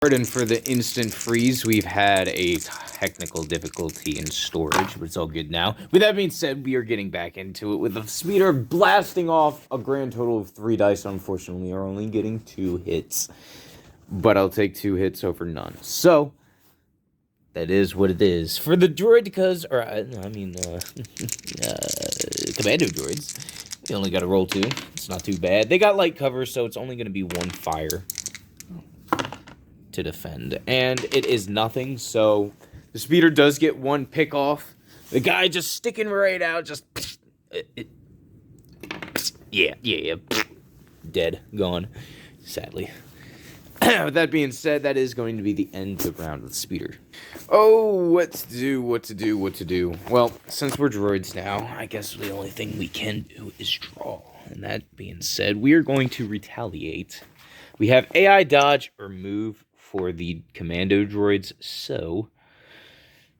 Pardon for the instant freeze. We've had a technical difficulty in storage, but it's all good now. With that being said, we are getting back into it with the speeder blasting off a grand total of 3 dice. Unfortunately, we are only getting 2 hits, but I'll take 2 hits over none. So, that is what it is. For the droidicas, commando droids, we only got to roll 2. It's not too bad. They got light cover, so it's only going to be 1 fire to defend, and it is nothing, so the speeder does get 1 pick off. The guy just sticking right out, just yeah, dead, gone, sadly. With that being said, that is going to be the end of the round of the speeder. Oh, what to do. Well, since we're droids now, I guess the only thing we can do is draw. And that being said, we are going to retaliate. We have AI dodge or move for the commando droids, so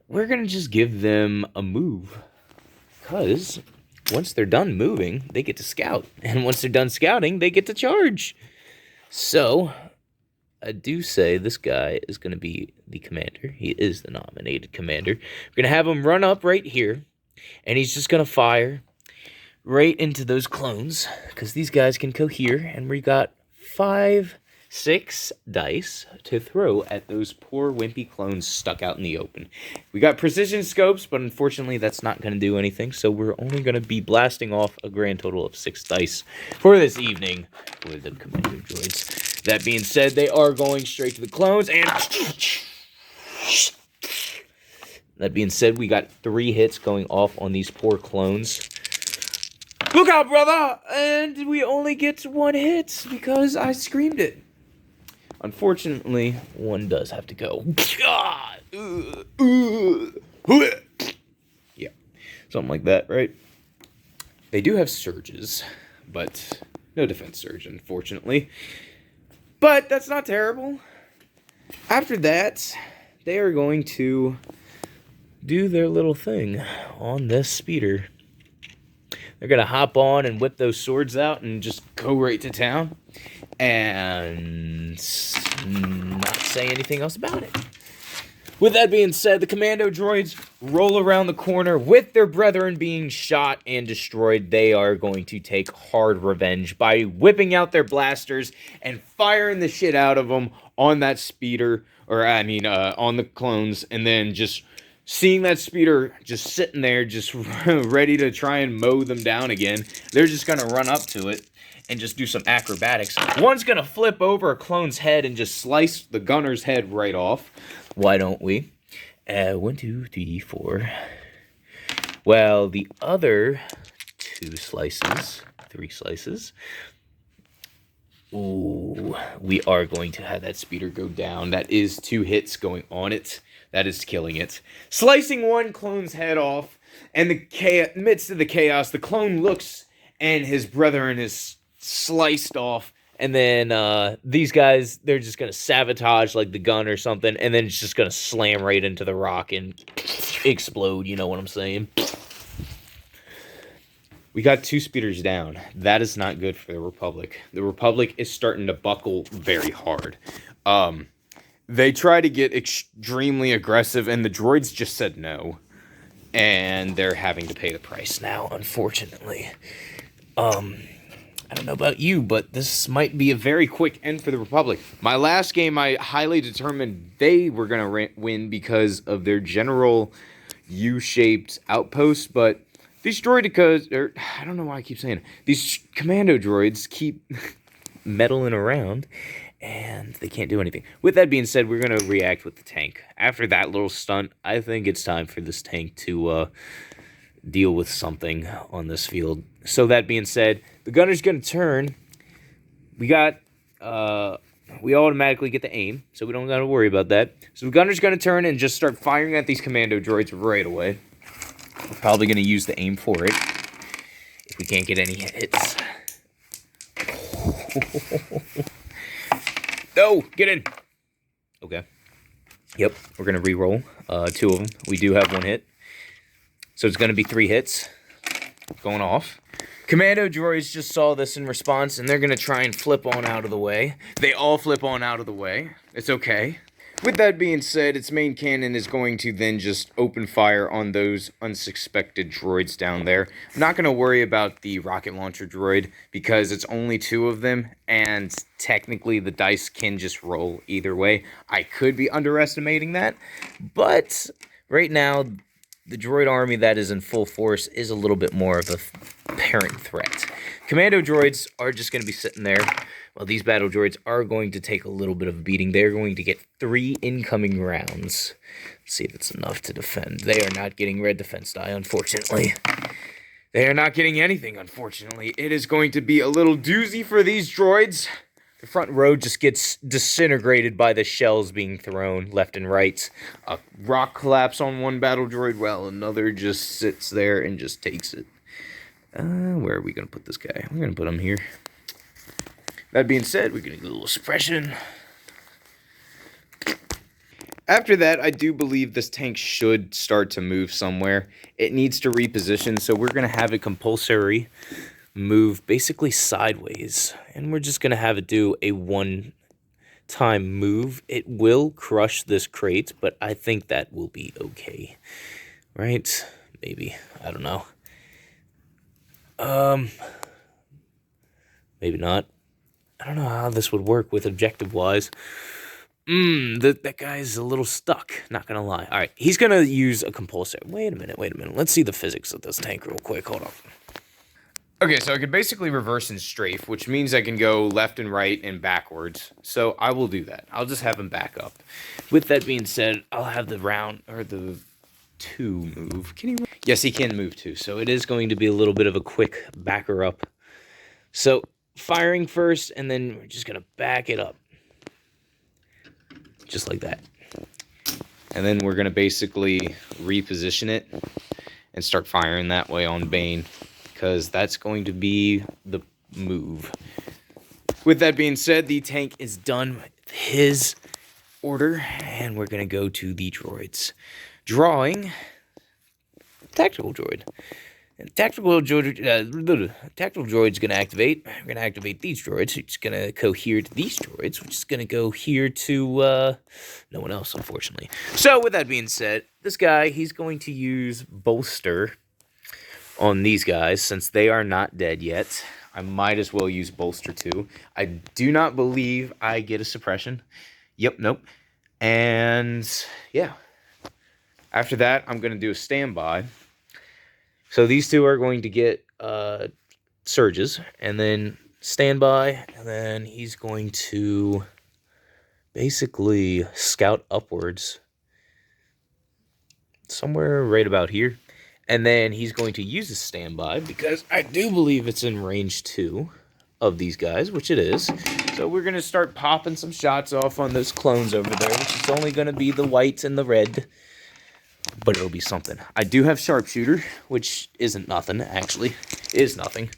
we're going to just give them a move, because once they're done moving, they get to scout, and once they're done scouting, they get to charge. So, I do say this guy is going to be the commander. He is the nominated commander. We're going to have him run up right here, and he's just going to fire right into those clones, because these guys can cohere, and we got 6 dice to throw at those poor wimpy clones stuck out in the open. We got precision scopes, but unfortunately that's not going to do anything, so we're only going to be blasting off a grand total of 6 dice for this evening with the commando droids. That being said, they are going straight to the clones, and that being said, we got 3 hits going off on these poor clones. Look out, brother! And we only get 1 hit because I screamed it. Unfortunately, 1 does have to go. Yeah, something like that, right? They do have surges, but no defense surge, unfortunately. But that's not terrible. After that, they are going to do their little thing on this speeder. They're going to hop on and whip those swords out and just go right to town and not say anything else about it. With that being said, the commando droids roll around the corner with their brethren being shot and destroyed. They are going to take hard revenge by whipping out their blasters and firing the shit out of them on that speeder, on the clones, and then just seeing that speeder just sitting there, just ready to try and mow them down again. They're just going to run up to it and just do some acrobatics. One's going to flip over a clone's head and just slice the gunner's head right off. Why don't we? 1, 2, 3, 4. Well, the other 3 slices. Ooh, we are going to have that speeder go down. That is 2 hits going on it. That is killing it. Slicing 1 clone's head off, and midst of the chaos, the clone looks, and his brethren is sliced off. And then these guys, they're just going to sabotage like the gun or something, and then it's just going to slam right into the rock and explode, you know what I'm saying? We got 2 speeders down. That is not good for the Republic. The Republic is starting to buckle very hard. They try to get extremely aggressive, and the droids just said no. And they're having to pay the price now, unfortunately. I don't know about you, but this might be a very quick end for the Republic. My last game, I highly determined they were going to win because of their general U-shaped outpost, but these droidicas, I don't know why I keep saying it, these commando droids keep meddling around, and they can't do anything. With that being said, we're going to react with the tank. After that little stunt, I think it's time for this tank to deal with something on this field. So that being said, the gunner's going to turn. We automatically get the aim, so we don't got to worry about that. So the gunner's going to turn and just start firing at these commando droids right away. We're probably going to use the aim for it if we can't get any hits. No, get in. Okay. Yep, we're going to re-roll 2 of them. We do have 1 hit. So it's going to be 3 hits going off. Commando droids just saw this in response, and they're going to try and flip on out of the way. They all flip on out of the way. It's okay. With that being said, its main cannon is going to then just open fire on those unsuspected droids down there. I'm not going to worry about the rocket launcher droid because it's only 2 of them, and technically the dice can just roll either way. I could be underestimating that, but right now the droid army that is in full force is a little bit more of a apparent threat. Commando droids are just going to be sitting there. Well, these battle droids are going to take a little bit of a beating. They're going to get 3 incoming rounds. Let's see if it's enough to defend. They are not getting red defense die, unfortunately. They are not getting anything, unfortunately. It is going to be a little doozy for these droids. The front row just gets disintegrated by the shells being thrown left and right. A rock collapse on one battle droid, while another just sits there and just takes it. Where are we going to put this guy? We're going to put him here. That being said, we're going to do a little suppression. After that, I do believe this tank should start to move somewhere. It needs to reposition, so we're going to have a compulsory move basically sideways. And we're just going to have it do a one-time move. It will crush this crate, but I think that will be okay. Right? Maybe. I don't know. Maybe not. I don't know how this would work with objective-wise. That guy's a little stuck, not gonna lie. All right, he's gonna use a compulsory. Wait a minute. Let's see the physics of this tank real quick. Hold on. Okay, so I could basically reverse and strafe, which means I can go left and right and backwards. So I will do that. I'll just have him back up. With that being said, I'll have the round, or the 2 move. Can he? Yes, he can move 2. So it is going to be a little bit of a quick backer up. So firing first, and then we're just gonna back it up. Just like that. And then we're gonna basically reposition it and start firing that way on Bane, because that's going to be the move. With that being said, the tank is done with his order, and we're gonna go to the droids. Drawing tactical droid. And tactical droid's going to activate. We're going to activate these droids. It's going to go here to these droids, which is going to go here to no one else, unfortunately. So, with that being said, this guy, he's going to use bolster on these guys, since they are not dead yet. I might as well use bolster too. I do not believe I get a suppression. Yep, nope. And, yeah. After that, I'm going to do a standby. So these 2 are going to get surges, and then standby, and then he's going to basically scout upwards somewhere right about here. And then he's going to use a standby, because I do believe it's in range 2 of these guys, which it is. So we're going to start popping some shots off on those clones over there, which is only going to be the white and the red. But it'll be something. I do have sharpshooter, which isn't nothing, actually. Is nothing.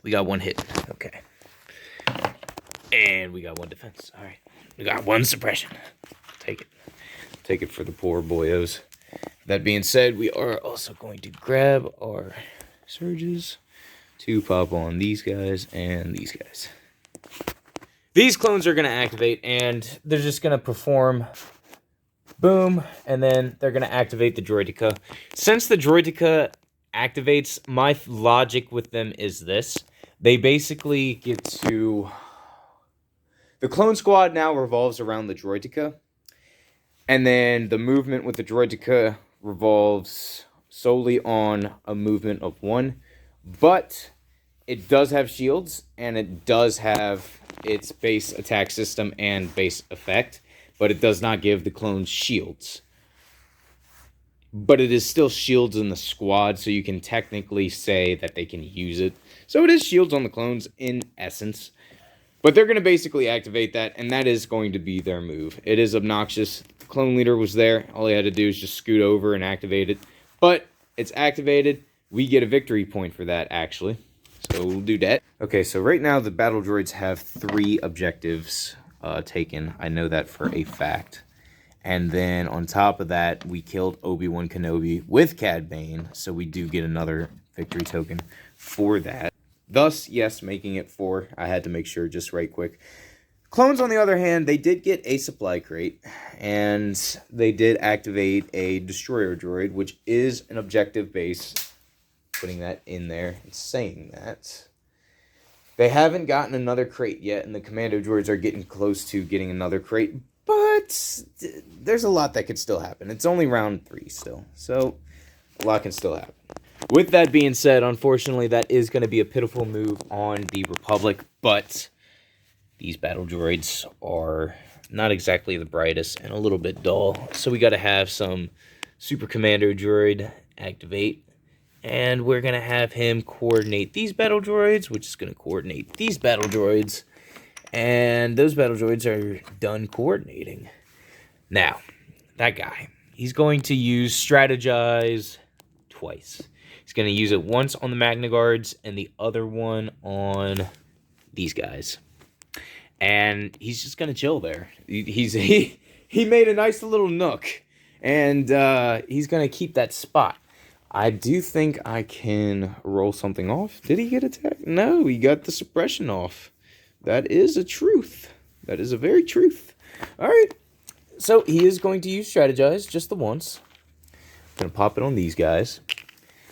We got 1 hit. Okay. And we got 1 defense. All right. We got 1 suppression. Take it. Take it for the poor boyos. That being said, we are also going to grab our surges to pop on these guys and these guys. These clones are going to activate, and they're just going to perform... boom, and then they're going to activate the Droideka. Since the Droideka activates, my logic with them is this. They basically get to... the clone squad now revolves around the Droideka. And then the movement with the Droideka revolves solely on a movement of 1. But it does have shields, and it does have its base attack system and base effect. But it does not give the clones shields. But it is still shields in the squad, so you can technically say that they can use it. So it is shields on the clones in essence. But they're going to basically activate that, and that is going to be their move. It is obnoxious. The clone leader was there. All he had to do is just scoot over and activate it. But it's activated. We get a victory point for that, actually. So we'll do that. Okay, so right now the battle droids have 3 objectives taken. I know that for a fact. And then on top of that, we killed Obi-Wan Kenobi with Cad Bane, so we do get another victory token for that. Thus, yes, making it 4. I had to make sure just right quick. Clones, on the other hand, they did get a supply crate, and they did activate a destroyer droid, which is an objective base. Putting that in there and saying that. They haven't gotten another crate yet, and the commando droids are getting close to getting another crate, but there's a lot that could still happen. It's only round 3 still, so a lot can still happen. With that being said, unfortunately, that is going to be a pitiful move on the Republic, but these battle droids are not exactly the brightest and a little bit dull, so we got to have some Super Commando droid activate. And we're going to have him coordinate these battle droids, which is going to coordinate these battle droids. And those battle droids are done coordinating. Now, that guy, he's going to use Strategize twice. He's going to use it once on the Magna Guards and the other one on these guys. And he's just going to chill there. He made a nice little nook. And he's going to keep that spot. I do think I can roll something off. Did he get attacked? No, he got the suppression off. That is a truth. That is a very truth. All right. So he is going to use Strategize just the once. I'm going to pop it on these guys.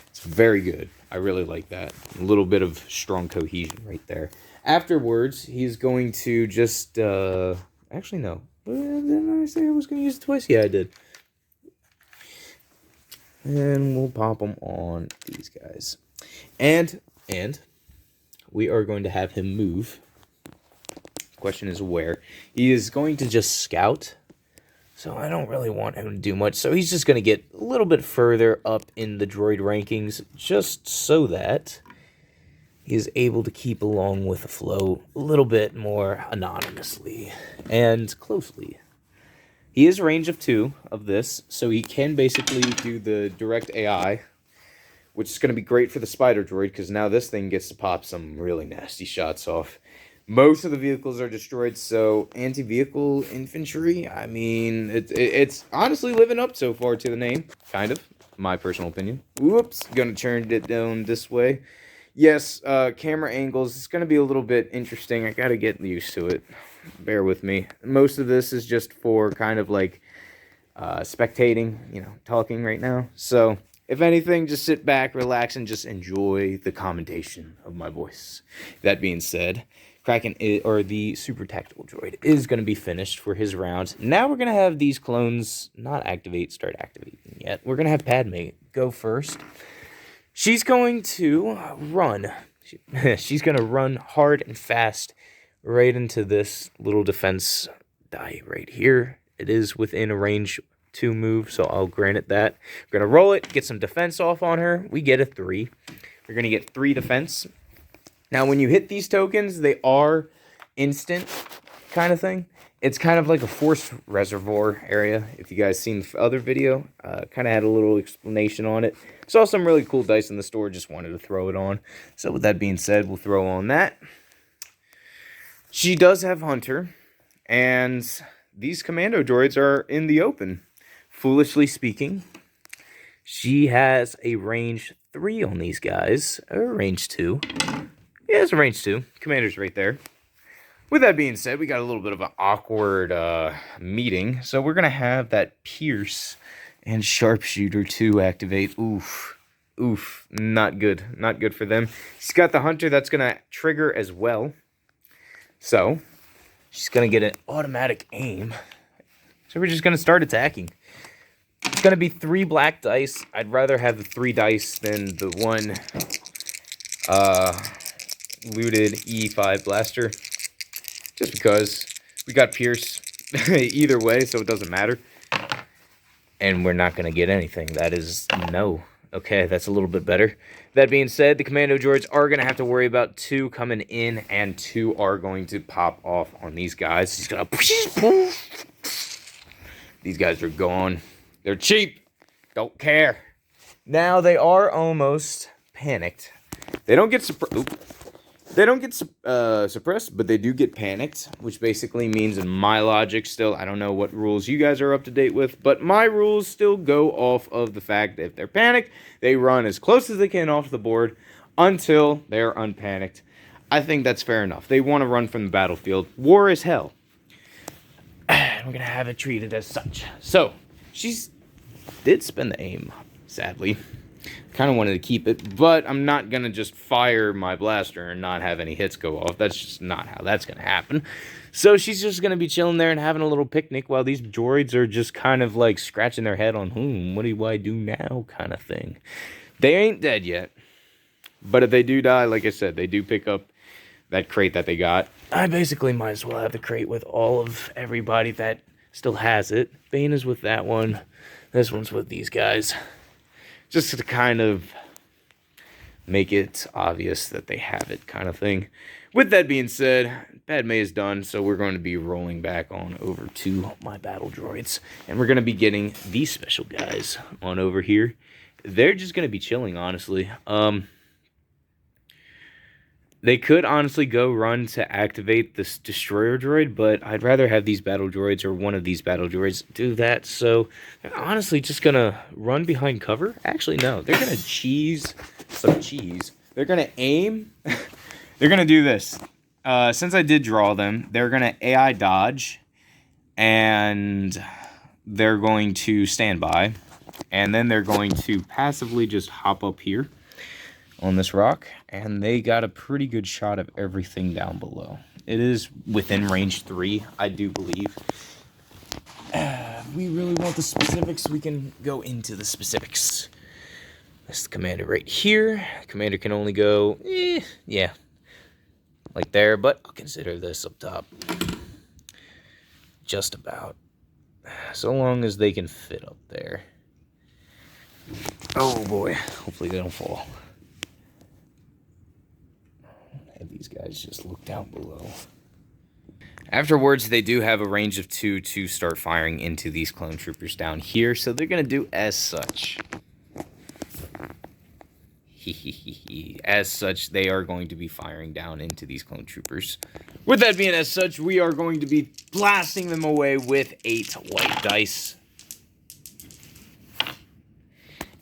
It's very good. I really like that. A little bit of strong cohesion right there. Afterwards, he's going to just... actually, no. Didn't I say I was going to use it twice? Yeah, I did. And we'll pop them on these guys. And we are going to have him move. Question is where. He is going to just scout. So I don't really want him to do much. So he's just going to get a little bit further up in the droid rankings. Just so that he is able to keep along with the flow a little bit more anonymously and closely. He is range of 2 of this, so he can basically do the direct AI, which is going to be great for the spider droid, because now this thing gets to pop some really nasty shots off. Most of the vehicles are destroyed, so anti-vehicle infantry, I mean, it's honestly living up so far to the name, kind of, my personal opinion. Whoops, going to turn it down this way. Yes, camera angles, it's going to be a little bit interesting. I got to get used to it. Bear with me. Most of this is just for kind of like spectating, talking right now. So, if anything, just sit back, relax, and just enjoy the commentation of my voice. That being said, Kraken, or the Super Tactical Droid, is going to be finished for his round. Now we're going to have these clones not start activating yet. We're going to have Padme go first. She's going to run. She's going to run hard and fast right into this little defense die right here. It is within a range 2 move, so I'll grant it that. We're going to roll it, get some defense off on her. We get a 3. We're going to get 3 defense. Now, when you hit these tokens, they are instant kind of thing. It's kind of like a force reservoir area. If you guys seen the other video, kind of had a little explanation on it. Saw some really cool dice in the store, just wanted to throw it on. So with that being said, we'll throw on that. She does have Hunter, and these commando droids are in the open. Foolishly speaking, she has a range 3 on these guys, or range 2. Yeah, it's a range 2. Commander's right there. With that being said, we got a little bit of an awkward meeting, so we're going to have that Pierce and Sharpshooter 2 activate. Oof, not good. Not good for them. She's got the Hunter that's going to trigger as well. So, she's going to get an automatic aim. So we're just going to start attacking. It's going to be 3 black dice. I'd rather have the 3 dice than the 1 looted E5 blaster. Just because we got Pierce either way, so it doesn't matter. And we're not going to get anything. That is no. Okay, that's a little bit better. That being said, the commando droids are going to have to worry about 2 coming in, and 2 are going to pop off on these guys. He's going to... These guys are gone. They're cheap. Don't care. Now, they are almost panicked. They don't get They don't get suppressed, but they do get panicked, which basically means, in my logic still, I don't know what rules you guys are up to date with, but my rules still go off of the fact that if they're panicked, they run as close as they can off the board until they're unpanicked. I think that's fair enough. They want to run from the battlefield. War is hell. We're going to have it treated as such. So, she's did spend the aim, sadly. Kind of wanted to keep it, but I'm not going to just fire my blaster and not have any hits go off. That's just not how that's going to happen. So she's just going to be chilling there and having a little picnic while these droids are just kind of like scratching their head on, what do I do now kind of thing. They ain't dead yet, but if they do die, like I said, they do pick up that crate that they got. I basically might as well have the crate with all of everybody that still has it. Bane is with that one. This one's with these guys. Just to kind of make it obvious that they have it kind of thing. With that being said, Padme is done, so we're going to be rolling back on over to my battle droids. And we're going to be getting these special guys on over here. They're just going to be chilling, honestly. They could honestly go run to activate this destroyer droid, but I'd rather have these battle droids or one of these battle droids do that. So they're honestly just going to run behind cover. Actually, no. They're going to cheese some cheese. They're going to aim. They're going to do this. Since I did draw them, they're going to AI dodge. And they're going to stand by. And then they're going to passively just hop up here on this rock, and they got a pretty good shot of everything down below. It is within range 3, I do believe. We really want the specifics, we can go into the specifics. That's the commander right here. Commander can only go, yeah, like there, but I'll consider this up top. Just about. So long as they can fit up there. Oh boy, hopefully they don't fall. Have these guys just look down below. Afterwards, they do have a range of 2 to start firing into these clone troopers down here, so they're going to do as such. As such, they are going to be firing down into these clone troopers. With that being as such, we are going to be blasting them away with 8 white dice.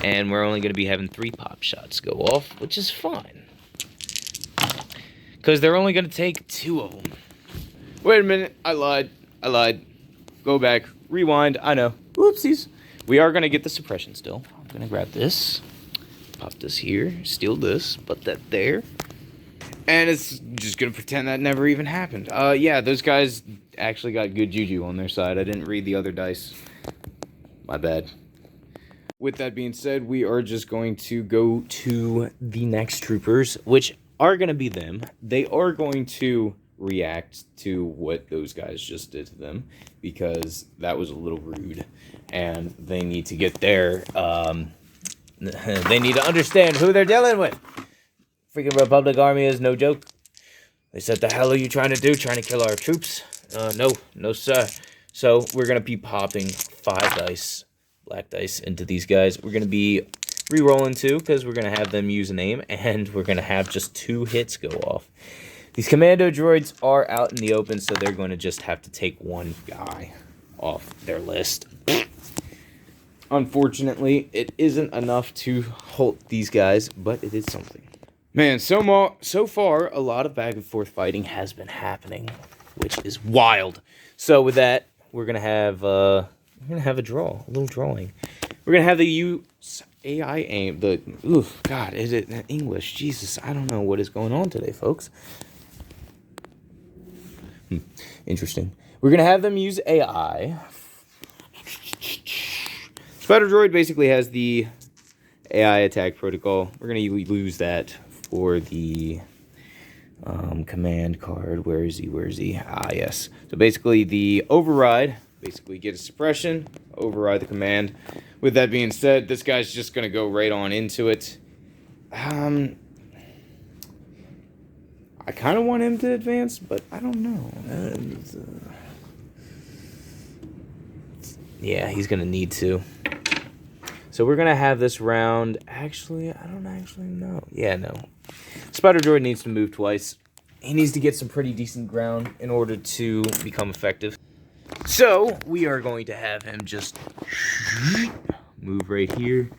And we're only going to be having 3 pop shots go off, which is fine. Because they're only going to take 2 of them. Wait a minute. I lied. Go back. Rewind. I know. Oopsies. We are going to get the suppression still. I'm going to grab this. Pop this here. Steal this. Put that there. And it's just going to pretend that never even happened. Yeah, those guys actually got good juju on their side. I didn't read the other dice. My bad. With that being said, we are just going to go to the next troopers, which are going to be them. They are going to react to what those guys just did to them, because that was a little rude, and they need to get their, they need to understand who they're dealing with. Freaking Republic Army is no joke. They said, the hell are you trying to do? Trying to kill our troops? No, sir. So we're going to be popping 5 dice, black dice, into these guys. We're going to be re-rolling 2, because we're going to have them use a name, and we're going to have just 2 hits go off. These commando droids are out in the open, so they're going to just have to take 1 guy off their list. Unfortunately, it isn't enough to halt these guys, but it is something. Man, so far, a lot of back and forth fighting has been happening, which is wild. So with that, we're going to have a little drawing. We're going to have the use AI aim, God, is it in English? Jesus, I don't know what is going on today, folks. Interesting. We're going to have them use AI. Spider Droid basically has the AI attack protocol. We're going to use that for the command card. Where is he? Ah, yes. So basically the override, basically get a suppression, override the command. With that being said, this guy's just going to go right on into it. I kind of want him to advance, but I don't know. Yeah, he's going to need to. So we're going to have this round. Actually, I don't actually know. Yeah, no. Spider Droid needs to move twice. he needs to get some pretty decent ground in order to become effective. So we are going to have him just move right here.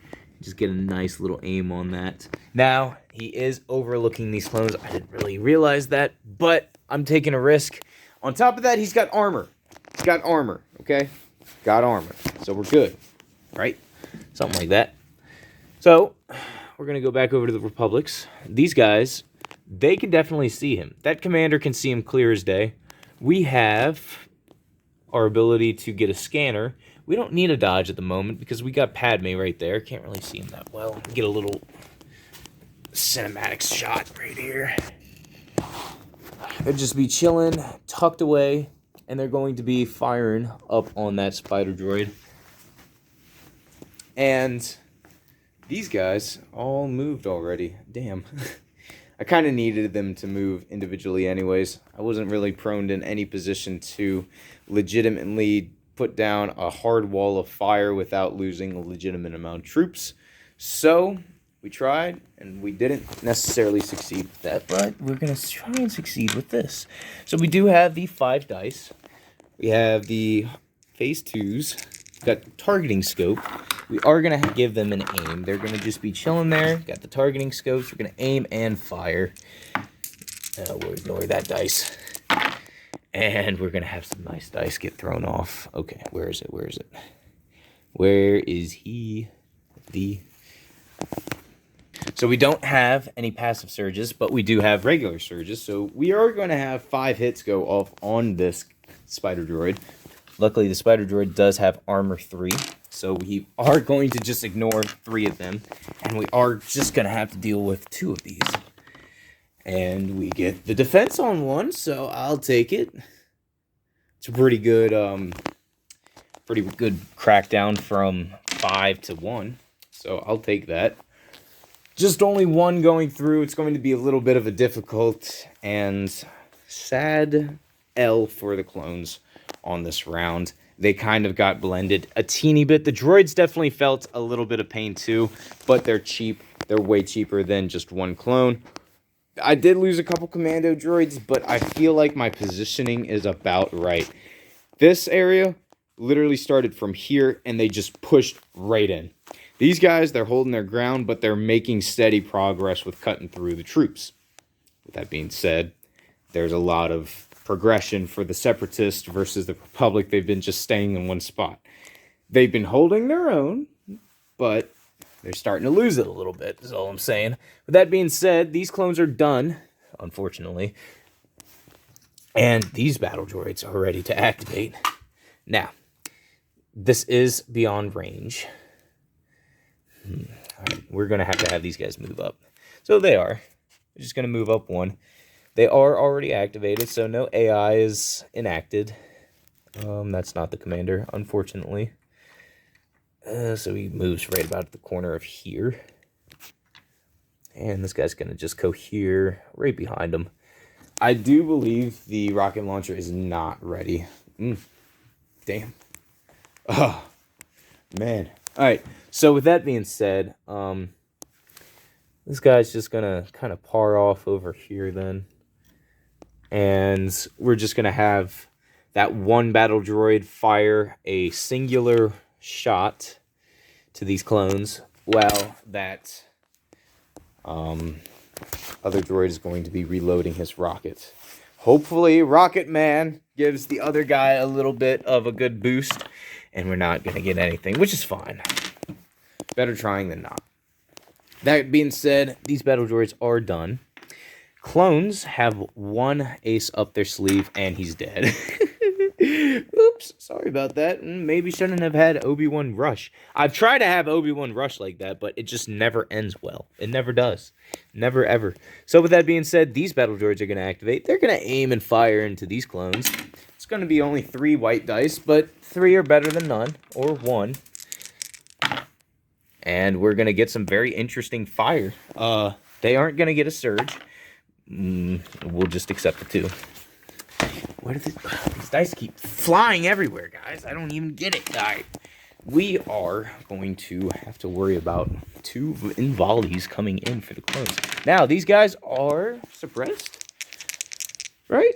Just get a nice little aim on that. Now, he is overlooking these clones. I didn't really realize that, but I'm taking a risk. On top of that, he's got armor. He's got armor, okay? Got armor. So we're good, right? Something like that. So we're going to go back over to the Republics. These guys, they can definitely see him. That commander can see him clear as day. We have our ability to get a scanner. We don't need a dodge at the moment because we got Padme right there. Can't really see him that well. Get a little cinematic shot right here. They'll just be chilling, tucked away, and they're going to be firing up on that spider droid. And these guys all moved already. Damn. I kind of needed them to move individually anyways. I wasn't really prone in any position to legitimately put down a hard wall of fire without losing a legitimate amount of troops. So we tried, and we didn't necessarily succeed with that, but we're going to try and succeed with this. So we do have the 5 dice. We have the phase 2s. We've got targeting scope. We are going to give them an aim. They're going to just be chilling there. Got the targeting scopes. We're going to aim and fire. We'll ignore that dice. And we're going to have some nice dice get thrown off. Okay, where is it? Where is it? Where is he? So we don't have any passive surges, but we do have regular surges. So we are going to have 5 hits go off on this spider droid. Luckily, the spider droid does have armor 3. So we are going to just ignore 3 of them. And we are just going to have to deal with 2 of these. And we get the defense on 1, so I'll take it. It's a pretty good crackdown from 5 to 1. So I'll take that. Just only 1 going through. It's going to be a little bit of a difficult and sad L for the clones on this round. They kind of got blended a teeny bit. The droids definitely felt a little bit of pain too, but they're cheap. They're way cheaper than just 1 clone. I did lose a couple commando droids, but I feel like my positioning is about right. This area literally started from here, and they just pushed right in. These guys, they're holding their ground, but they're making steady progress with cutting through the troops. With that being said, there's a lot of progression for the Separatists versus the Republic. They've been just staying in one spot. They've been holding their own, but they're starting to lose it a little bit, is all I'm saying. With that being said, these clones are done, unfortunately. And these battle droids are ready to activate. Now, this is beyond range. Alright, we're going to have these guys move up. So they are. They're just going to move up 1. They are already activated, so no AI is enacted. That's not the commander, unfortunately. So he moves right about the corner of here. And this guy's going to just go here, right behind him. I do believe the rocket launcher is not ready. Damn. Oh, man. All right. So with that being said, this guy's just going to kind of par off over here then. And we're just going to have that 1 battle droid fire a singular shot to these clones, while that other droid is going to be reloading his rocket. Hopefully, Rocket Man gives the other guy a little bit of a good boost, and we're not going to get anything, which is fine. Better trying than not. That being said, these battle droids are done. Clones have 1 ace up their sleeve, and he's dead. Oops, sorry about that. Maybe shouldn't have had Obi-Wan Rush. I've tried to have Obi-Wan Rush like that, but it just never ends well. It never does. Never, ever. So with that being said, these battle droids are going to activate. They're going to aim and fire into these clones. It's going to be only 3 white dice, but 3 are better than none, or 1. And we're going to get some very interesting fire. They aren't going to get a surge. We'll just accept the 2. Where did these dice keep flying everywhere, guys? I don't even get it. All right. We are going to have to worry about 2 volleys coming in for the clones. Now, these guys are suppressed. Right?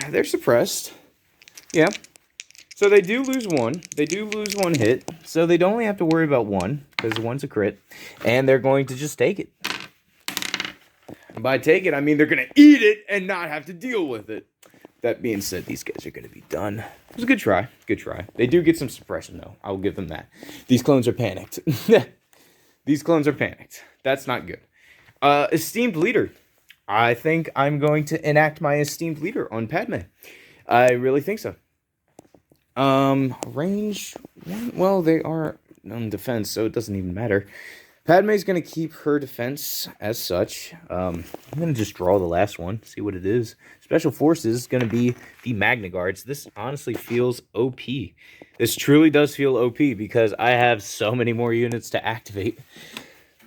They're suppressed. Yeah. So they do lose one. They do lose one hit. So they'd only have to worry about one, because one's a crit. And they're going to just take it. And by take it, I mean they're going to eat it and not have to deal with it. That being said, these guys are going to be done. It was a good try. Good try. They do get some suppression, though. I will give them that. These clones are panicked. These clones are panicked. That's not good. Esteemed leader. I think I'm going to enact my esteemed leader on Padme. I really think so. Range. Well, they are on defense, so it doesn't even matter. Padme's going to keep her defense as such. I'm going to just draw the last one, see what it is. Special Forces is going to be the Magna Guards. This honestly feels OP. This truly does feel OP because I have so many more units to activate.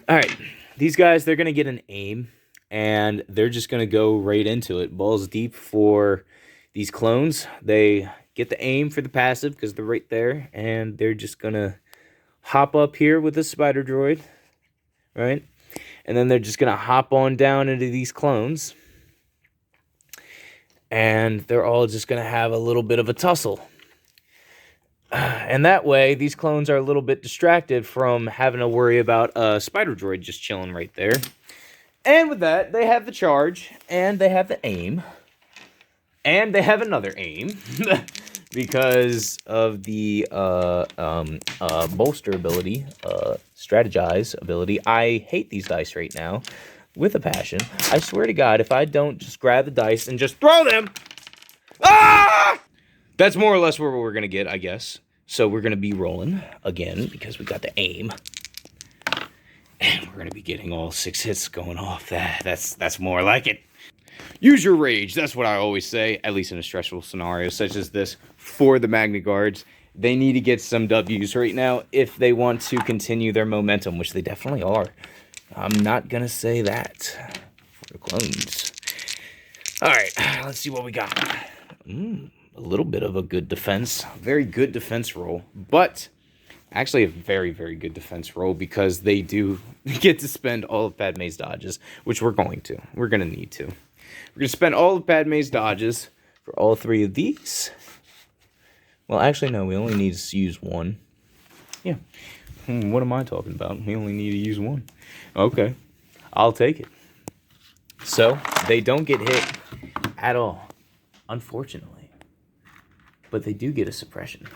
All right, these guys, they're going to get an aim, and they're just going to go right into it. Balls deep for these clones. They get the aim for the passive because they're right there, and they're just going to hop up here with the spider droid. Right? And then they're just going to hop on down into these clones. And they're all just going to have a little bit of a tussle. And that way, these clones are a little bit distracted from having to worry about a spider droid just chilling right there. And with that, they have the charge, and they have the aim. And they have another aim. Because of the bolster ability, strategize ability. I hate these dice right now with a passion. I swear to God, if I don't just grab the dice and just throw them, that's more or less where we're going to get, I guess. So we're going to be rolling again because we got the aim. And we're going to be getting all 6 hits going off. That's more like it. Use your rage. That's what I always say, at least in a stressful scenario such as this for the Magna Guards. They need to get some W's right now if they want to continue their momentum, which they definitely are. I'm not going to say that for the clones. All right, let's see what we got. A little bit of a good defense. Very good defense roll, but actually a very, very good defense roll because they do get to spend all of Padme's dodges, which we're going to. We're going to need to. We're going to spend all of Padme's dodges for all 3 of these. Well, actually, no. We only need to use 1. Yeah. What am I talking about? We only need to use 1. Okay. I'll take it. So, they don't get hit at all, unfortunately. But they do get a suppression.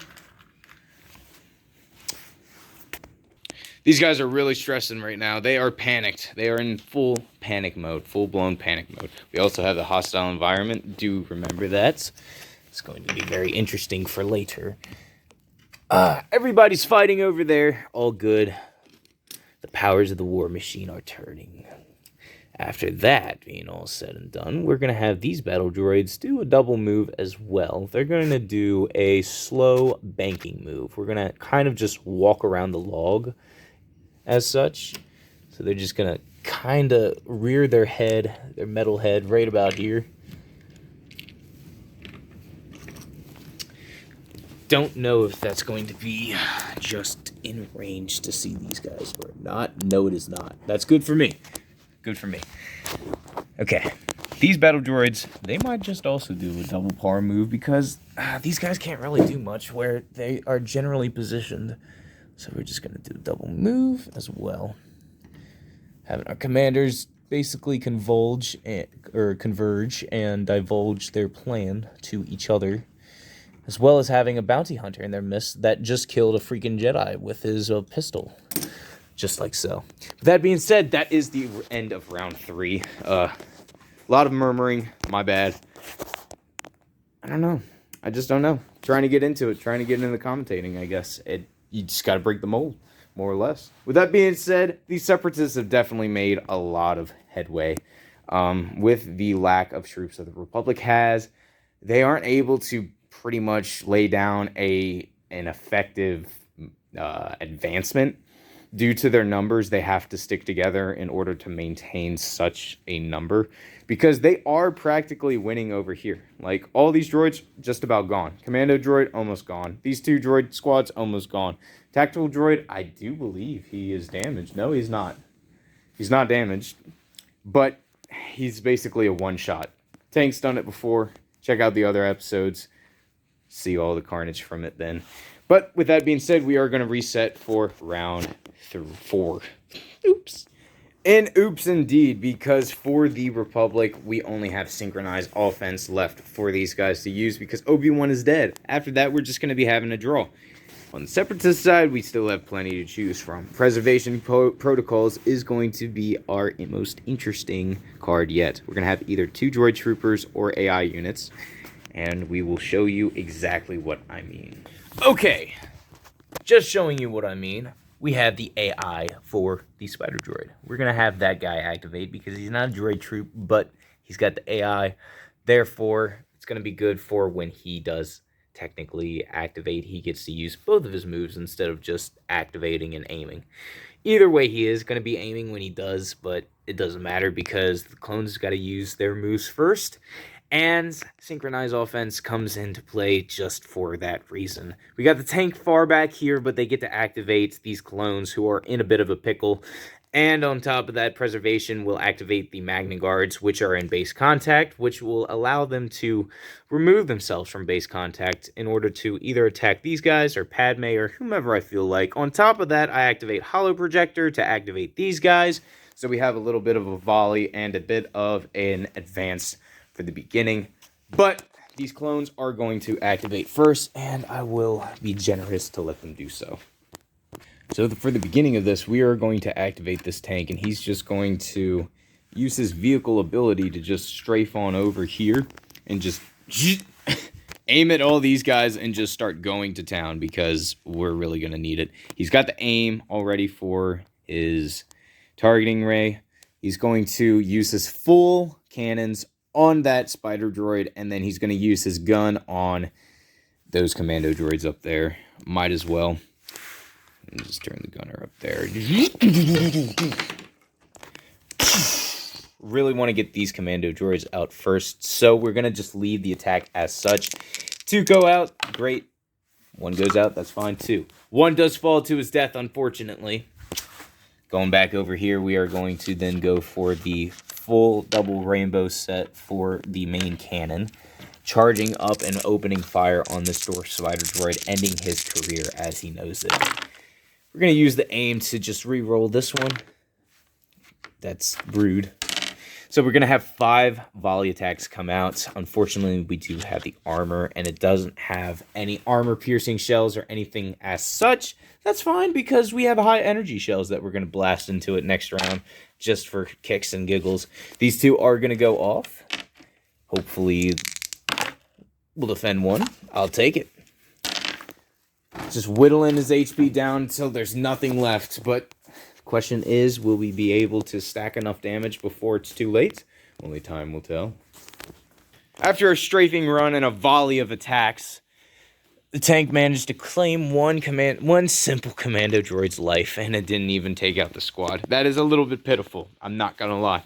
These guys are really stressing right now. They are panicked. They are in full panic mode, full-blown panic mode. We also have the hostile environment. Do remember that. It's going to be very interesting for later. Everybody's fighting over there. All good. The powers of the war machine are turning. After that being all said and done, we're going to have these battle droids do a double move as well. They're going to do a slow banking move. We're going to kind of just walk around the log as such. So they're just going to kind of rear their head, their metal head, right about here. Don't know if that's going to be just in range to see these guys or not. No, it is not. That's good for me. Good for me. Okay. These battle droids, they might just also do a double power move because these guys can't really do much where they are generally positioned. So we're just going to do a double move as well. Having our commanders basically converge and divulge their plan to each other. As well as having a bounty hunter in their midst that just killed a freaking Jedi with his pistol. Just like so. With that being said, that is the end of round 3. A lot of murmuring. My bad. I don't know. I just don't know. Trying to get into it. Trying to get into the commentating, I guess. You just got to break the mold, more or less. With that being said, these separatists have definitely made a lot of headway. With the lack of troops that the Republic has, they aren't able to pretty much lay down an effective advancement. Due to their numbers, they have to stick together in order to maintain such a number. Because they are practically winning over here. Like, all these droids, just about gone. Commando droid, almost gone. These 2 droid squads, almost gone. Tactical droid, I do believe he is damaged. No, he's not. He's not damaged. But he's basically a one-shot. Tank's done it before. Check out the other episodes. See all the carnage from it then. But with that being said, we are going to reset for round 4. Oops. And oops indeed, because for the Republic, we only have synchronized offense left for these guys to use because Obi-Wan is dead. After that, we're just going to be having a draw. On the Separatist side, we still have plenty to choose from. Preservation Protocols is going to be our most interesting card yet. We're going to have either 2 droid troopers or AI units, and we will show you exactly what I mean. Okay, just showing you what I mean. We have the AI for the Spider Droid. We're going to have that guy activate because he's not a droid troop, but he's got the AI. Therefore, it's going to be good for when he does technically activate. He gets to use both of his moves instead of just activating and aiming. Either way, he is going to be aiming when he does, but it doesn't matter because the clones got to use their moves first. And synchronized offense comes into play just for that reason. We got the tank far back here, but they get to activate these clones who are in a bit of a pickle. And on top of that, preservation will activate the Magna Guards, which are in base contact, which will allow them to remove themselves from base contact in order to either attack these guys or Padme or whomever I feel like. On top of that, I activate Holo Projector to activate these guys. So we have a little bit of a volley and a bit of an advance for the beginning, but these clones are going to activate first, and I will be generous to let them do so. So for the beginning of this, we are going to activate this tank, and he's just going to use his vehicle ability to just strafe on over here and just aim at all these guys and just start going to town because we're really going to need it. He's got the aim already for his targeting ray. He's going to use his full cannons on that Spider Droid, and then he's going to use his gun on those commando droids up there. Might as well. Just turn the gunner up there. Really want to get these commando droids out first, so we're going to just lead the attack as such. 2 go out, great. 1 goes out, that's fine too. 1 does fall to his death, unfortunately. Going back over here, we are going to then go for the full double rainbow set for the main cannon, charging up and opening fire on this Dwarf Spider Droid, ending his career as he knows it. We're going to use the aim to just re-roll this one. That's rude. So we're going to have 5 volley attacks come out. Unfortunately, we do have the armor, and it doesn't have any armor-piercing shells or anything as such. That's fine, because we have high-energy shells that we're going to blast into it next round, just for kicks and giggles. These 2 are going to go off. Hopefully, we'll defend 1. I'll take it. Just whittling his HP down until there's nothing left, but question is, will we be able to stack enough damage before it's too late? Only time will tell. After a strafing run and a volley of attacks, the tank managed to claim one simple commando droid's life, and it didn't even take out the squad. That is a little bit pitiful, I'm not gonna lie.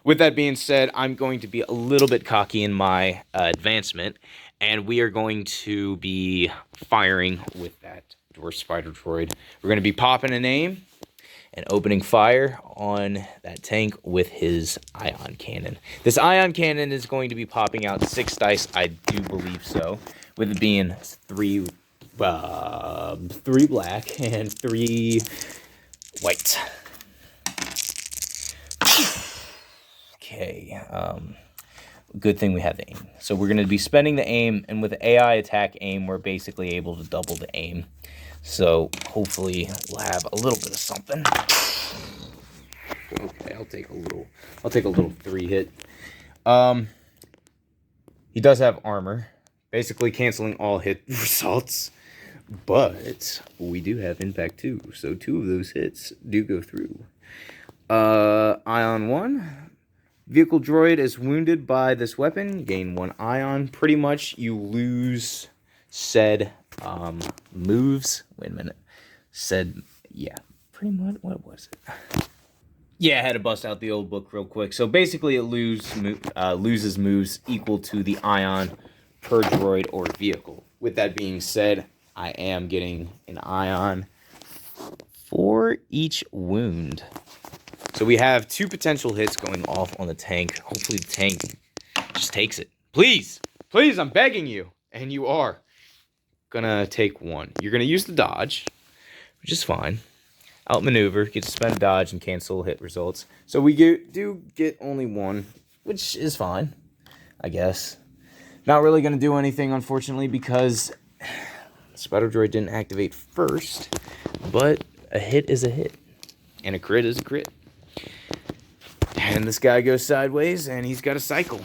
With that being said, I'm going to be a little bit cocky in my advancement, and we are going to be firing with that Dwarf Spider Droid. We're going to be popping an aim and opening fire on that tank with his ion cannon. This ion cannon is going to be popping out 6 dice, I do believe so, with it being 3 black and 3 white. Okay, good thing we have the aim. So we're going to be spending the aim, and with the AI attack aim, we're basically able to double the aim. So hopefully we'll have a little bit of something. Okay, I'll take a little 3 hit. He does have armor, basically canceling all hit results. But we do have impact too, so 2 of those hits do go through. Ion 1. Vehicle droid is wounded by this weapon. Gain 1 ion. Pretty much you lose said moves. Wait a minute. Yeah. Pretty much, what was it? Yeah, I had to bust out the old book real quick. So basically it loses moves equal to the ion per droid or vehicle. With that being said, I am getting an ion for each wound. So we have 2 potential hits going off on the tank. Hopefully the tank just takes it. Please, please, I'm begging you. And you are gonna take one. You're gonna use the dodge, which is fine. Outmaneuver, get to spend a dodge and cancel hit results. So we do get only one, which is fine, I guess. Not really gonna do anything, unfortunately, because Spider Droid didn't activate first, but a hit is a hit, and a crit is a crit. And this guy goes sideways, and he's got a cycle.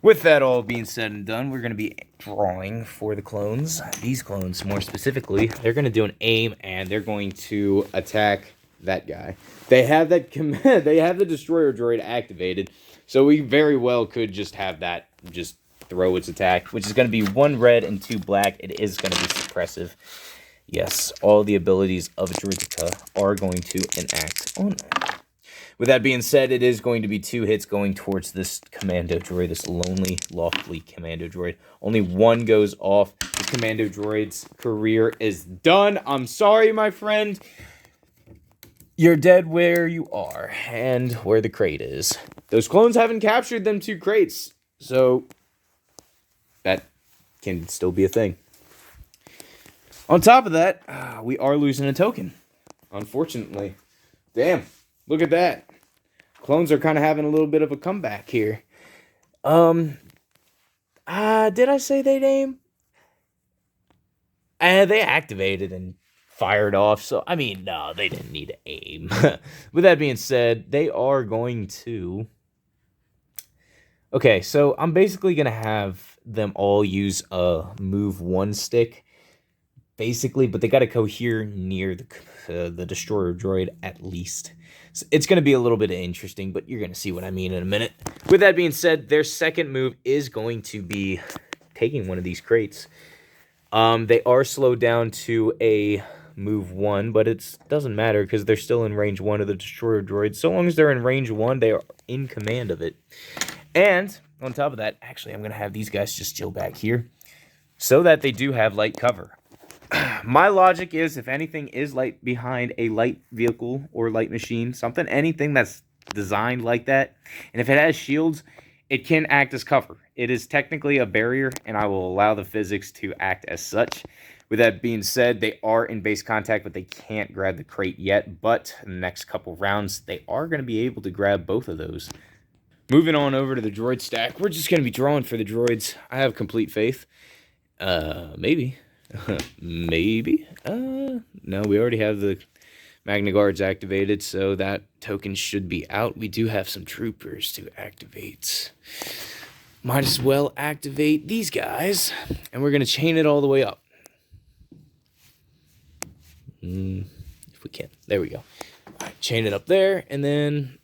With that all being said and done, we're going to be drawing for the clones. These clones, more specifically, they're going to do an aim, and they're going to attack that guy. They have that they have the Destroyer Droid activated, so we very well could just have that just throw its attack, which is going to be 1 red and 2 black. It is going to be suppressive. Yes, all the abilities of Droideka are going to enact on that. With that being said, it is going to be 2 hits going towards this commando droid, this lonely, lofty commando droid. Only 1 goes off. The commando droid's career is done. I'm sorry, my friend. You're dead where you are and where the crate is. Those clones haven't captured them 2 crates, so that can still be a thing. On top of that, we are losing a token, unfortunately. Damn, look at that. Clones are kind of having a little bit of a comeback here. Did I say they'd aim? They activated and fired off, so, I mean, no, they didn't need to aim. With that being said, they are going to... Okay, so I'm basically going to have them all use a move 1 stick, basically, but they got to cohere near the Destroyer Droid at least. So it's going to be a little bit interesting, but you're going to see what I mean in a minute. With that being said, their second move is going to be taking one of these crates. They are slowed down to a move 1, but it doesn't matter because they're still in range 1 of the Destroyer Droid. So long as they're in range 1, they are in command of it. And on top of that, actually, I'm going to have these guys just chill back here so that they do have light cover. My logic is, if anything is light behind a light vehicle or light machine, anything that's designed like that, and if it has shields, it can act as cover. It is technically a barrier, and I will allow the physics to act as such. With that being said, they are in base contact, but they can't grab the crate yet. But in the next couple rounds, they are going to be able to grab both of those. Moving on over to the droid stack, we're just going to be drawing for the droids. I have complete faith. Maybe. Maybe. No, we already have the Magna Guards activated, so that token should be out. We do have some troopers to activate. Might as well activate these guys, and we're going to chain it all the way up. If we can. There we go. All right, chain it up there, and then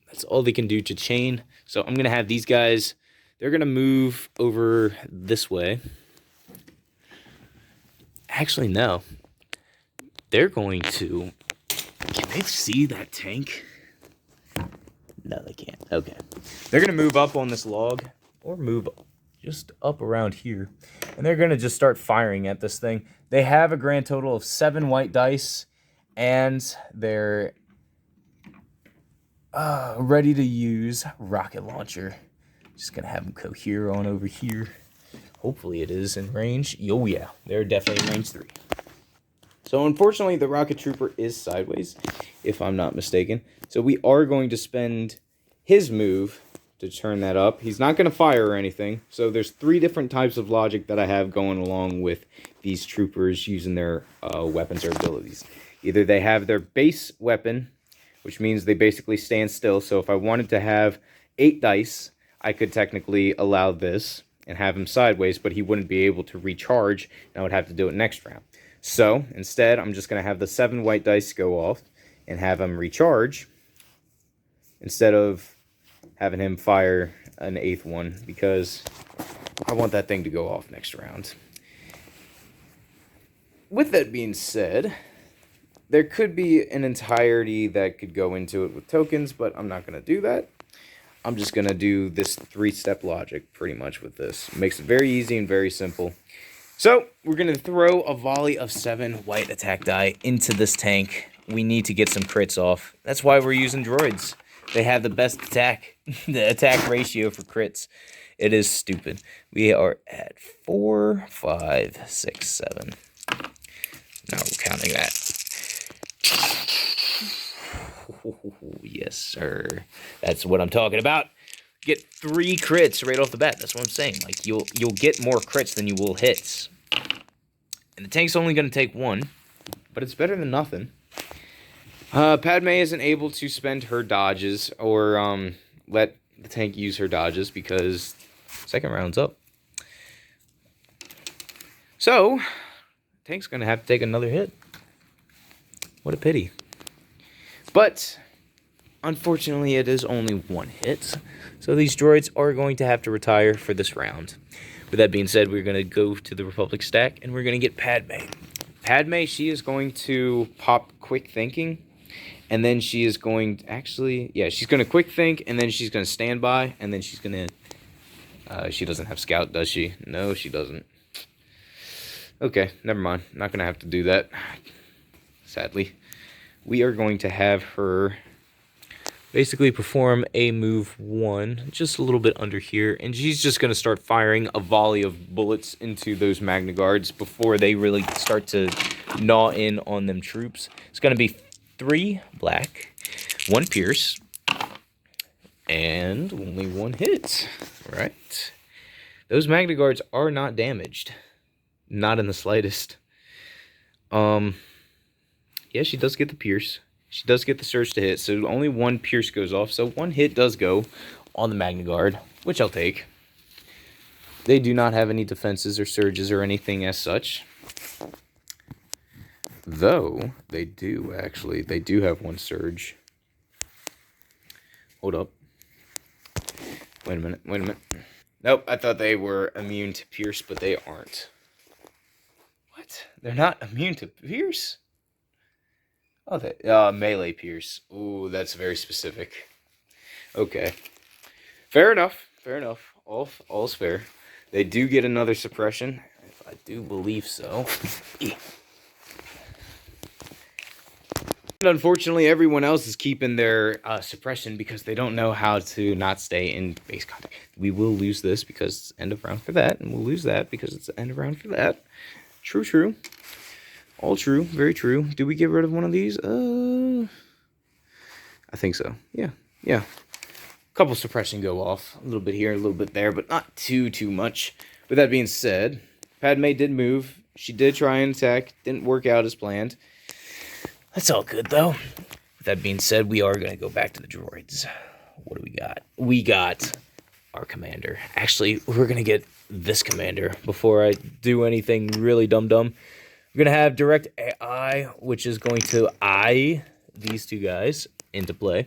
that's all they can do to chain. So I'm going to have these guys, they're going to move over this way. Actually, no. They're going to... Can they see that tank? No, they can't. Okay. They're going to move up on this log, or move just up around here. And they're going to just start firing at this thing. They have a grand total of 7 white dice, and they're ready to use rocket launcher. Just going to have them cohere on over here. Hopefully it is in range. Oh yeah, they're definitely in range 3. So unfortunately, the rocket trooper is sideways, if I'm not mistaken. So we are going to spend his move to turn that up. He's not going to fire or anything. So there's 3 different types of logic that I have going along with these troopers using their weapons or abilities. Either they have their base weapon, which means they basically stand still. So if I wanted to have 8 dice, I could technically allow this and have him sideways, but he wouldn't be able to recharge, and I would have to do it next round. So instead, I'm just going to have the 7 white dice go off and have him recharge instead of having him fire an 8th one, because I want that thing to go off next round. With that being said, there could be an entirety that could go into it with tokens, but I'm not going to do that. I'm just going to do this 3-step logic pretty much with this. Makes it very easy and very simple. So, we're going to throw a volley of 7 white attack die into this tank. We need to get some crits off. That's why we're using droids. They have the best attack, the attack ratio for crits. It is stupid. We are at 4, 5, 6, 7. Now we're counting that. Yes, sir. That's what I'm talking about. Get 3 crits right off the bat. That's what I'm saying. Like you'll get more crits than you will hits. And the tank's only going to take 1, but it's better than nothing. Padme isn't able to spend her dodges or let the tank use her dodges because second round's up. So, tank's going to have to take another hit. What a pity. But, unfortunately, it is only 1 hit. So these droids are going to have to retire for this round. With that being said, we're going to go to the Republic stack, and we're going to get Padme. Padme, she is going to pop Quick Thinking. And then she is going to actually, yeah, she's going to quick think, and then she's going to stand by, and then she's going to, she doesn't have scout, does she? No, she doesn't. Okay, never mind. Not going to have to do that, sadly. We are going to have her basically perform a move 1, just a little bit under here, and she's just going to start firing a volley of bullets into those Magna Guards before they really start to gnaw in on them troops. It's going to be 3 black, 1 pierce, and only 1 hit. Right? Those Magna Guards are not damaged. Not in the slightest. Yeah, she does get the pierce. She does get the surge to hit, so only 1 pierce goes off. So 1 hit does go on the Magna Guard, which I'll take. They do not have any defenses or surges or anything as such. Though, they do, actually. They do have 1 surge. Hold up. Wait a minute. Nope, I thought they were immune to pierce, but they aren't. What? They're not immune to pierce? Oh, they, melee pierce. Ooh, that's very specific. Okay. Fair enough. All's fair. They do get another suppression. If I do believe so. And unfortunately, everyone else is keeping their suppression because they don't know how to not stay in base contact. We will lose this because it's end of round for that, and we'll lose that because it's the end of round for that. True. All true. Very true. Do we get rid of one of these? I think so. Yeah. A couple suppression go off. A little bit here, a little bit there, but not too much. With that being said, Padme did move. She did try and attack. Didn't work out as planned. That's all good, though. With that being said, we are going to go back to the droids. What do we got? We got our commander. Actually, we're going to get this commander before I do anything really dumb. We're going to have direct AI, which is going to eye these 2 guys into play.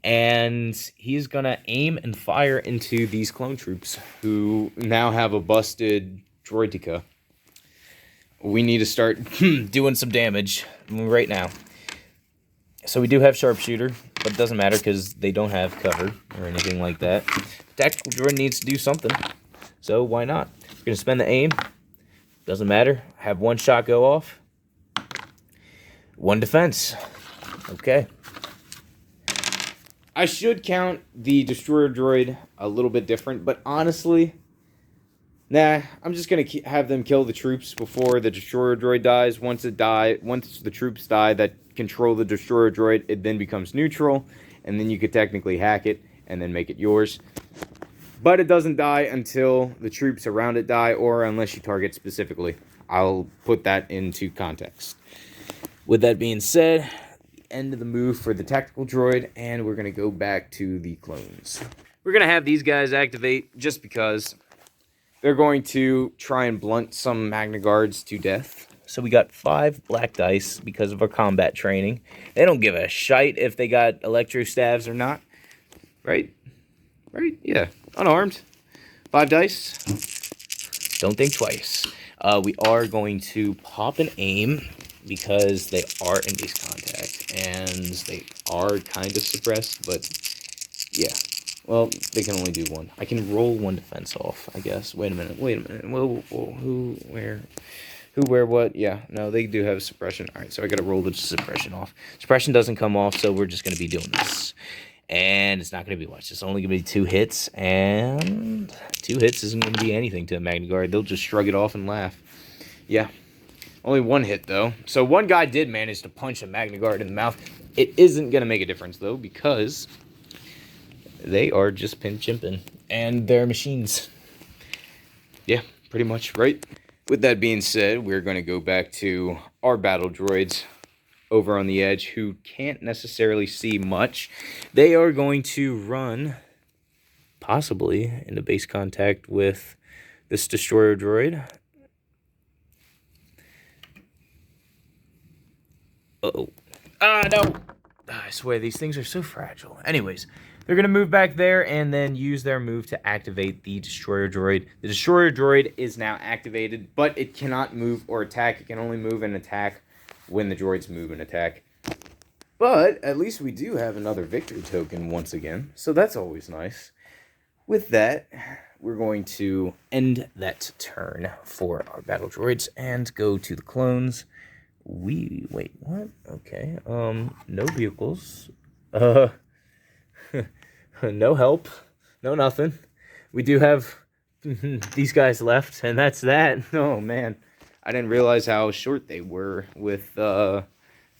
And he's going to aim and fire into these clone troops who now have a busted droideka. We need to start doing some damage right now. So we do have sharpshooter, but it doesn't matter because they don't have cover or anything like that. The tactical droid needs to do something, so why not? We're going to spend the aim. Doesn't matter. Have 1 shot go off. 1 defense. Okay. I should count the destroyer droid a little bit different, but honestly, nah, I'm just going to have them kill the troops before the destroyer droid dies. Once the troops die that control the destroyer droid, it then becomes neutral, and then you could technically hack it and then make it yours. But it doesn't die until the troops around it die, or unless you target specifically. I'll put that into context. With that being said, end of the move for the tactical droid, and we're going to go back to the clones. We're going to have these guys activate just because they're going to try and blunt some Magna Guards to death. So we got 5 black dice because of our combat training. They don't give a shite if they got electro staves or not. Right? Yeah. Unarmed. 5 dice. Don't think twice. We are going to pop an aim because they are in base contact. And they are kind of suppressed, but yeah. Well, they can only do 1. I can roll 1 defense off, I guess. Wait a minute. Whoa, who, where, what? Yeah, no, they do have suppression. All right, so I got to roll the suppression off. Suppression doesn't come off, so we're just going to be doing this. And it's not going to be much. It's only going to be 2 hits, and 2 hits isn't going to be anything to a Magna Guard. They'll just shrug it off and laugh. Yeah. Only 1 hit, though. So one guy did manage to punch a Magna Guard in the mouth. It isn't going to make a difference, though, because they are just pin-chimping, and they're machines. Yeah, pretty much, right? With that being said, we're going to go back to our battle droids over on the edge who can't necessarily see much. They are going to run, possibly, into base contact with this destroyer droid. Uh-oh. Ah, no! I swear, these things are so fragile. Anyways, they're going to move back there and then use their move to activate the destroyer droid. The destroyer droid is now activated, but it cannot move or attack. It can only move and attack when the droids move and attack. But at least we do have another victory token once again, so that's always nice. With that, we're going to end that turn for our battle droids and go to the clones. Wait, what? Okay, no vehicles, no help, no nothing. We do have these guys left, and that's that. Oh, man. I didn't realize how short they were with the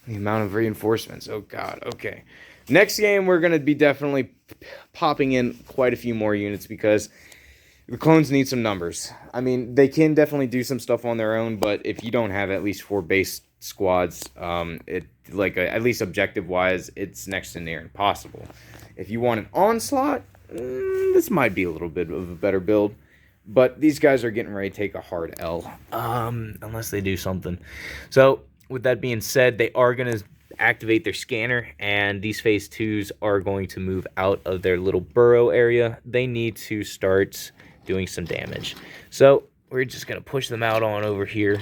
amount of reinforcements. Oh, God. Okay. Next game, we're going to be definitely popping in quite a few more units because the clones need some numbers. I mean, they can definitely do some stuff on their own, but if you don't have at least 4 base squads, at least objective-wise, it's next to near impossible. If you want an onslaught, this might be a little bit of a better build. But these guys are getting ready to take a hard L, unless they do something. So, with that being said, they are going to activate their scanner, and these phase 2s are going to move out of their little burrow area. They need to start doing some damage. So, we're just going to push them out on over here,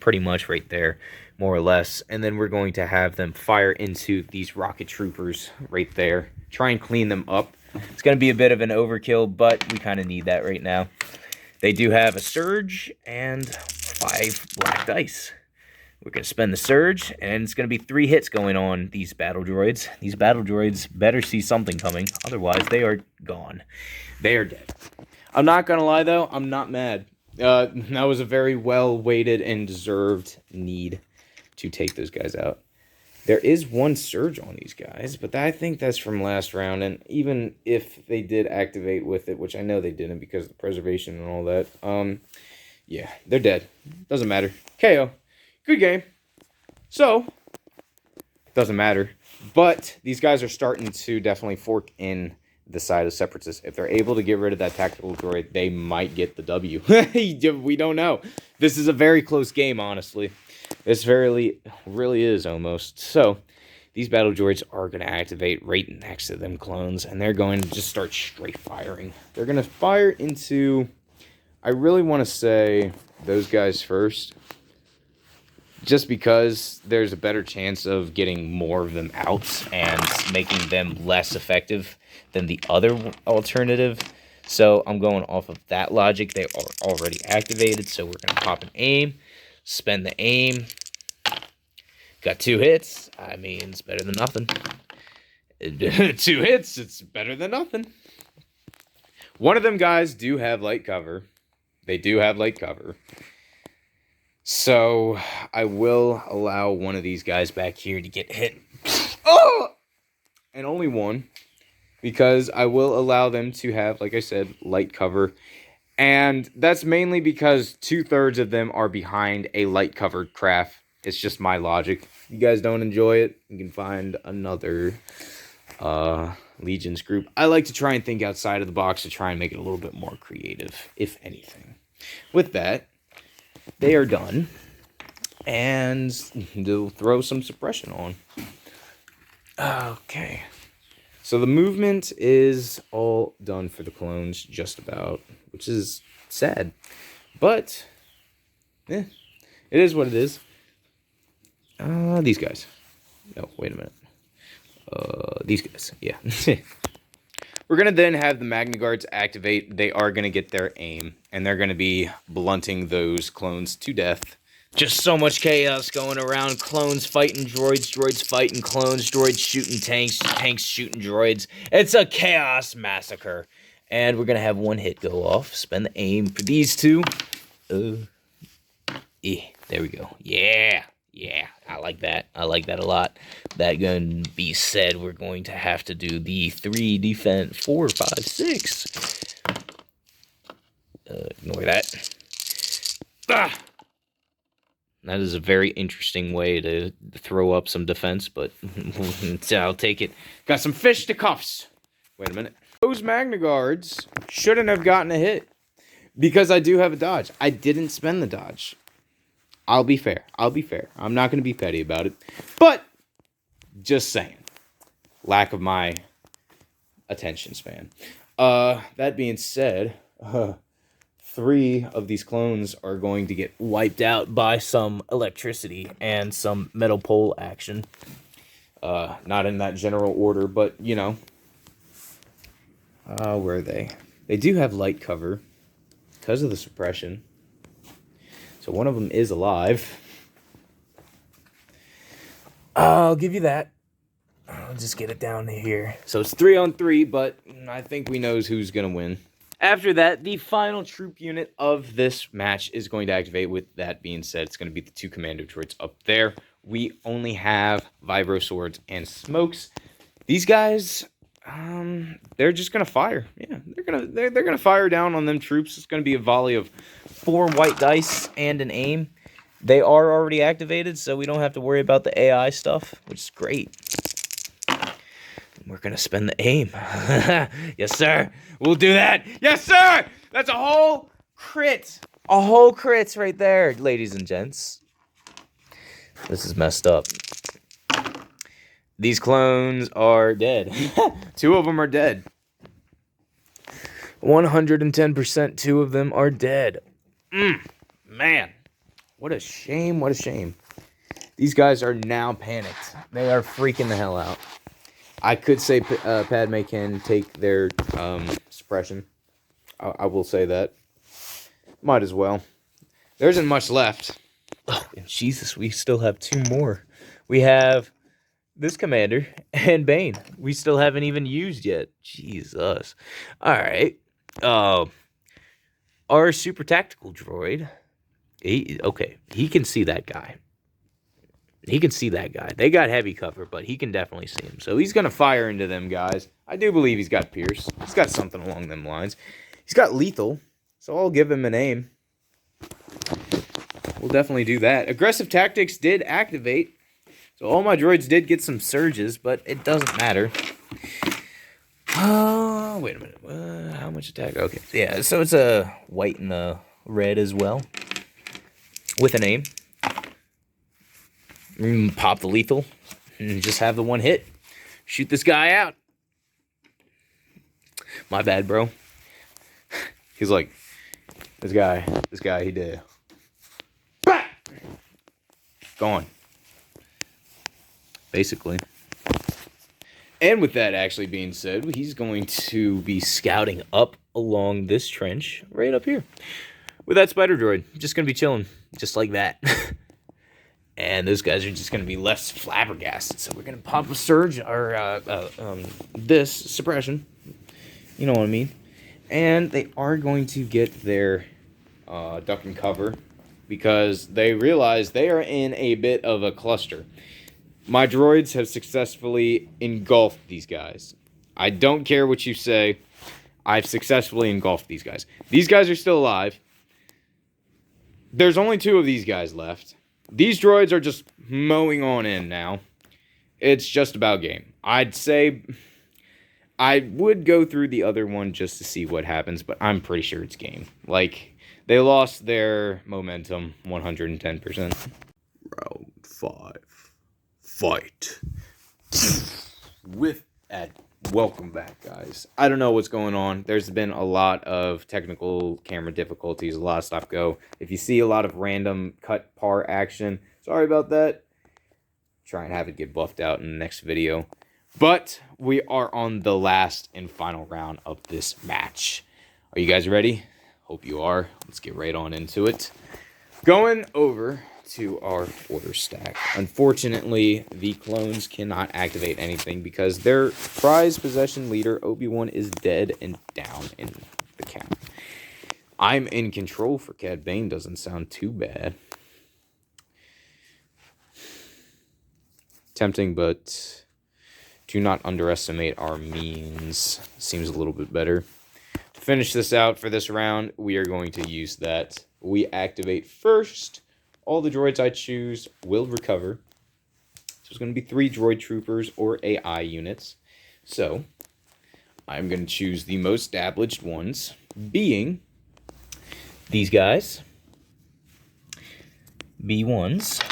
pretty much right there, more or less. And then we're going to have them fire into these rocket troopers right there. Try and clean them up. It's going to be a bit of an overkill, but we kind of need that right now. They do have a surge and 5 black dice. We're going to spend the surge, and it's going to be 3 hits going on these battle droids. These battle droids better see something coming. Otherwise, they are gone. They are dead. I'm not going to lie, though. I'm not mad. That was a very well-weighted and deserved need to take those guys out. There is 1 surge on these guys, but I think that's from last round, and even if they did activate with it, which I know they didn't because of the preservation and all that, yeah, they're dead. Doesn't matter. KO. Good game. So, doesn't matter. But these guys are starting to definitely fork in the side of Separatists. If they're able to get rid of that tactical droid, they might get the W. We don't know. This is a very close game, honestly. This really is almost. So, these battle droids are going to activate right next to them clones, and they're going to just start straight firing. They're going to fire into, I really want to say, those guys first, just because there's a better chance of getting more of them out and making them less effective than the other alternative. So, I'm going off of that logic. They are already activated, so we're going to pop an aim. Spend the aim. Got 2 hits. I mean, it's better than nothing. 2 hits, it's better than nothing. One of them guys do have light cover. They do have light cover. So, I will allow one of these guys back here to get hit. Oh! And only one. Because I will allow them to have, like I said, light cover. And that's mainly because 2/3 of them are behind a light-covered craft. It's just my logic. If you guys don't enjoy it, you can find another Legions group. I like to try and think outside of the box to try and make it a little bit more creative, if anything. With that, they are done. And they'll throw some suppression on. Okay. So the movement is all done for the clones, just about, which is sad. But, it is what it is. These guys. No, wait a minute. These guys, yeah. We're going to then have the Magna Guards activate. They are going to get their aim, and they're going to be blunting those clones to death. Just so much chaos going around. Clones fighting droids, droids fighting clones, droids shooting tanks, tanks shooting droids. It's a chaos massacre. And we're going to have one hit go off. Spend the aim for these two. There we go. Yeah. Yeah, I like that. I like that a lot. That gonna be said, we're going to have to do the 3 defense 4, 5, 6. Ignore that. Ah! That is a very interesting way to throw up some defense, but I'll take it. Got some fish to cuffs. Wait a minute. Those Magna Guards shouldn't have gotten a hit because I do have a dodge. I didn't spend the dodge. I'll be fair. I'll be fair. I'm not going to be petty about it. But, just saying. Lack of my attention span. That being said, 3 of these clones are going to get wiped out by some electricity and some metal pole action. Not in that general order, but, you know. Where are they? They do have light cover because of the suppression. So one of them is alive. I'll give you that. I'll just get it down to here. So it's 3 on 3, but I think we know who's going to win. After that, the final troop unit of this match is going to activate. With that being said, it's going to be the 2 commando droids up there. We only have vibro swords and smokes. These guys, they're just going to fire. Yeah, they're going to fire down on them troops. It's going to be a volley of 4 white dice and an aim. They are already activated, so we don't have to worry about the AI stuff, which is great. We're going to spend the aim. Yes, sir. We'll do that. Yes, sir. That's a whole crit. A whole crit right there, ladies and gents. This is messed up. These clones are dead. 2 of them are dead. 110%, 2 of them are dead. Man. What a shame, what a shame. These guys are now panicked. They are freaking the hell out. I could say Padme can take their suppression. I will say that. Might as well. There isn't much left. Oh, and Jesus, we still have 2 more. We have this commander and Bane. We still haven't even used yet. Jesus. Alright. Our super tactical droid. Okay, he can see that guy. He can see that guy. They got heavy cover, but he can definitely see him. So he's going to fire into them guys. I do believe he's got Pierce. He's got something along them lines. He's got lethal, so I'll give him an aim. We'll definitely do that. Aggressive tactics did activate. So all my droids did get some surges, but it doesn't matter. Wait a minute. How much attack? Okay. Yeah, so it's a white and a red as well. With an aim. Pop the lethal. And just have the 1 hit. Shoot this guy out. My bad, bro. He's like, this guy, he did. Bah! Gone. Basically. And with that actually being said, he's going to be scouting up along this trench right up here. With that spider droid. Just going to be chilling. Just like that. And those guys are just going to be left flabbergasted. So we're going to pop a surge, or this suppression. You know what I mean. And they are going to get their duck and cover, because they realize they are in a bit of a cluster. My droids have successfully engulfed these guys. I don't care what you say. I've successfully engulfed these guys. These guys are still alive. There's only 2 of these guys left. These droids are just mowing on in now. It's just about game. I'd say I would go through the other one just to see what happens, but I'm pretty sure it's game. Like, they lost their momentum 110%. Round 5. Fight. With that, welcome back, guys. I don't know what's going on. There's been a lot of technical camera difficulties, a lot of stop go. If you see a lot of random cut par action, sorry about that. Try and have it get buffed out in the next video. But we are on the last and final round of this match. Are you guys ready? Hope you are. Let's get right on into it. Going over to our order stack. Unfortunately, the clones cannot activate anything because their prized possession leader, Obi-Wan, is dead and down in the count. I'm in control for Cad Bane doesn't sound too bad. Tempting, but do not underestimate our means. Seems a little bit better. To finish this out for this round, we are going to use that. We activate first. All the droids I choose will recover. So it's going to be 3 droid troopers or AI units. So I'm going to choose the most established ones, being these guys. B1s.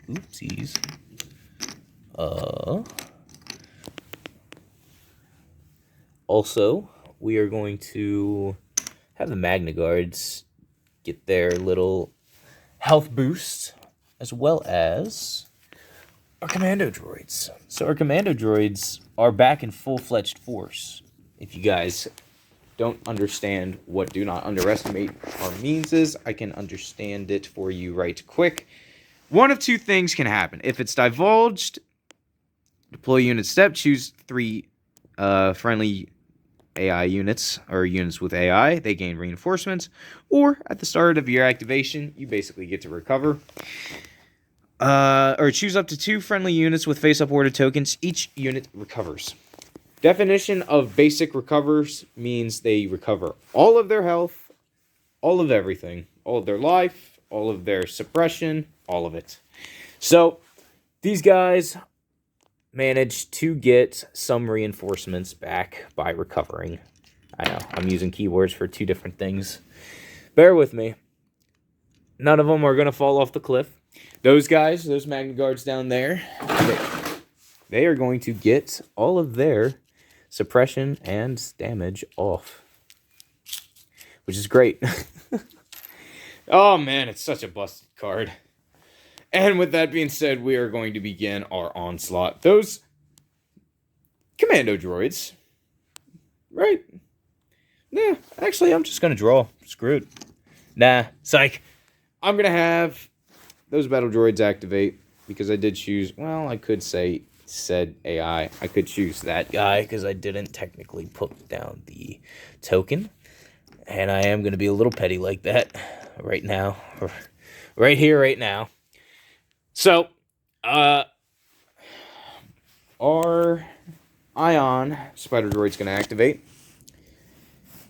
Oopsies. Also, we are going to have the Magna Guards get their little health boost, as well as our commando droids. So our commando droids are back in full-fledged force. If you guys don't understand what do not underestimate our means is, I can understand it for you right quick. One of 2 things can happen. If it's divulged, deploy unit step, choose 3 friendly AI units, or units with AI. They gain reinforcements. Or, at the start of your activation, you basically get to recover. Or choose up to 2 friendly units with face-up order tokens. Each unit recovers. Definition of basic recovers means they recover all of their health, all of everything, all of their life, all of their suppression, all of it. So, these guys managed to get some reinforcements back by recovering. I know, I'm using keywords for 2 different things. Bear with me. None of them are going to fall off the cliff. Those guys, those Magna Guards down there, they are going to get all of their suppression and damage off, which is great. Oh man, it's such a busted card. And with that being said, we are going to begin our onslaught. Those commando droids, right? Nah, actually, I'm just going to draw. Screw it. Nah, psych. I'm going to have those battle droids activate because I did choose, well, I could say said AI. I could choose that guy because I didn't technically put down the token. And I am going to be a little petty like that right now. Right here, right now. So, our Ion Spider Droid's going to activate.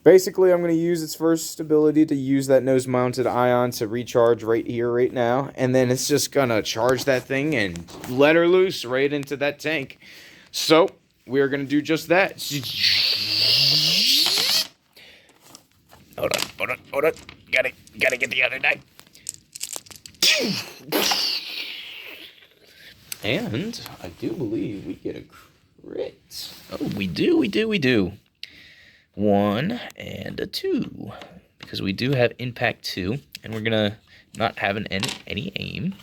Basically, I'm going to use its first ability to use that nose-mounted Ion to recharge right here, right now. And then it's just going to charge that thing and let her loose right into that tank. So, we are going to do just that. Hold on. Gotta get the other die. And I do believe we get a crit. Oh, we do. 1 and a 2. Because we do have impact 2. And we're going to not have any aim.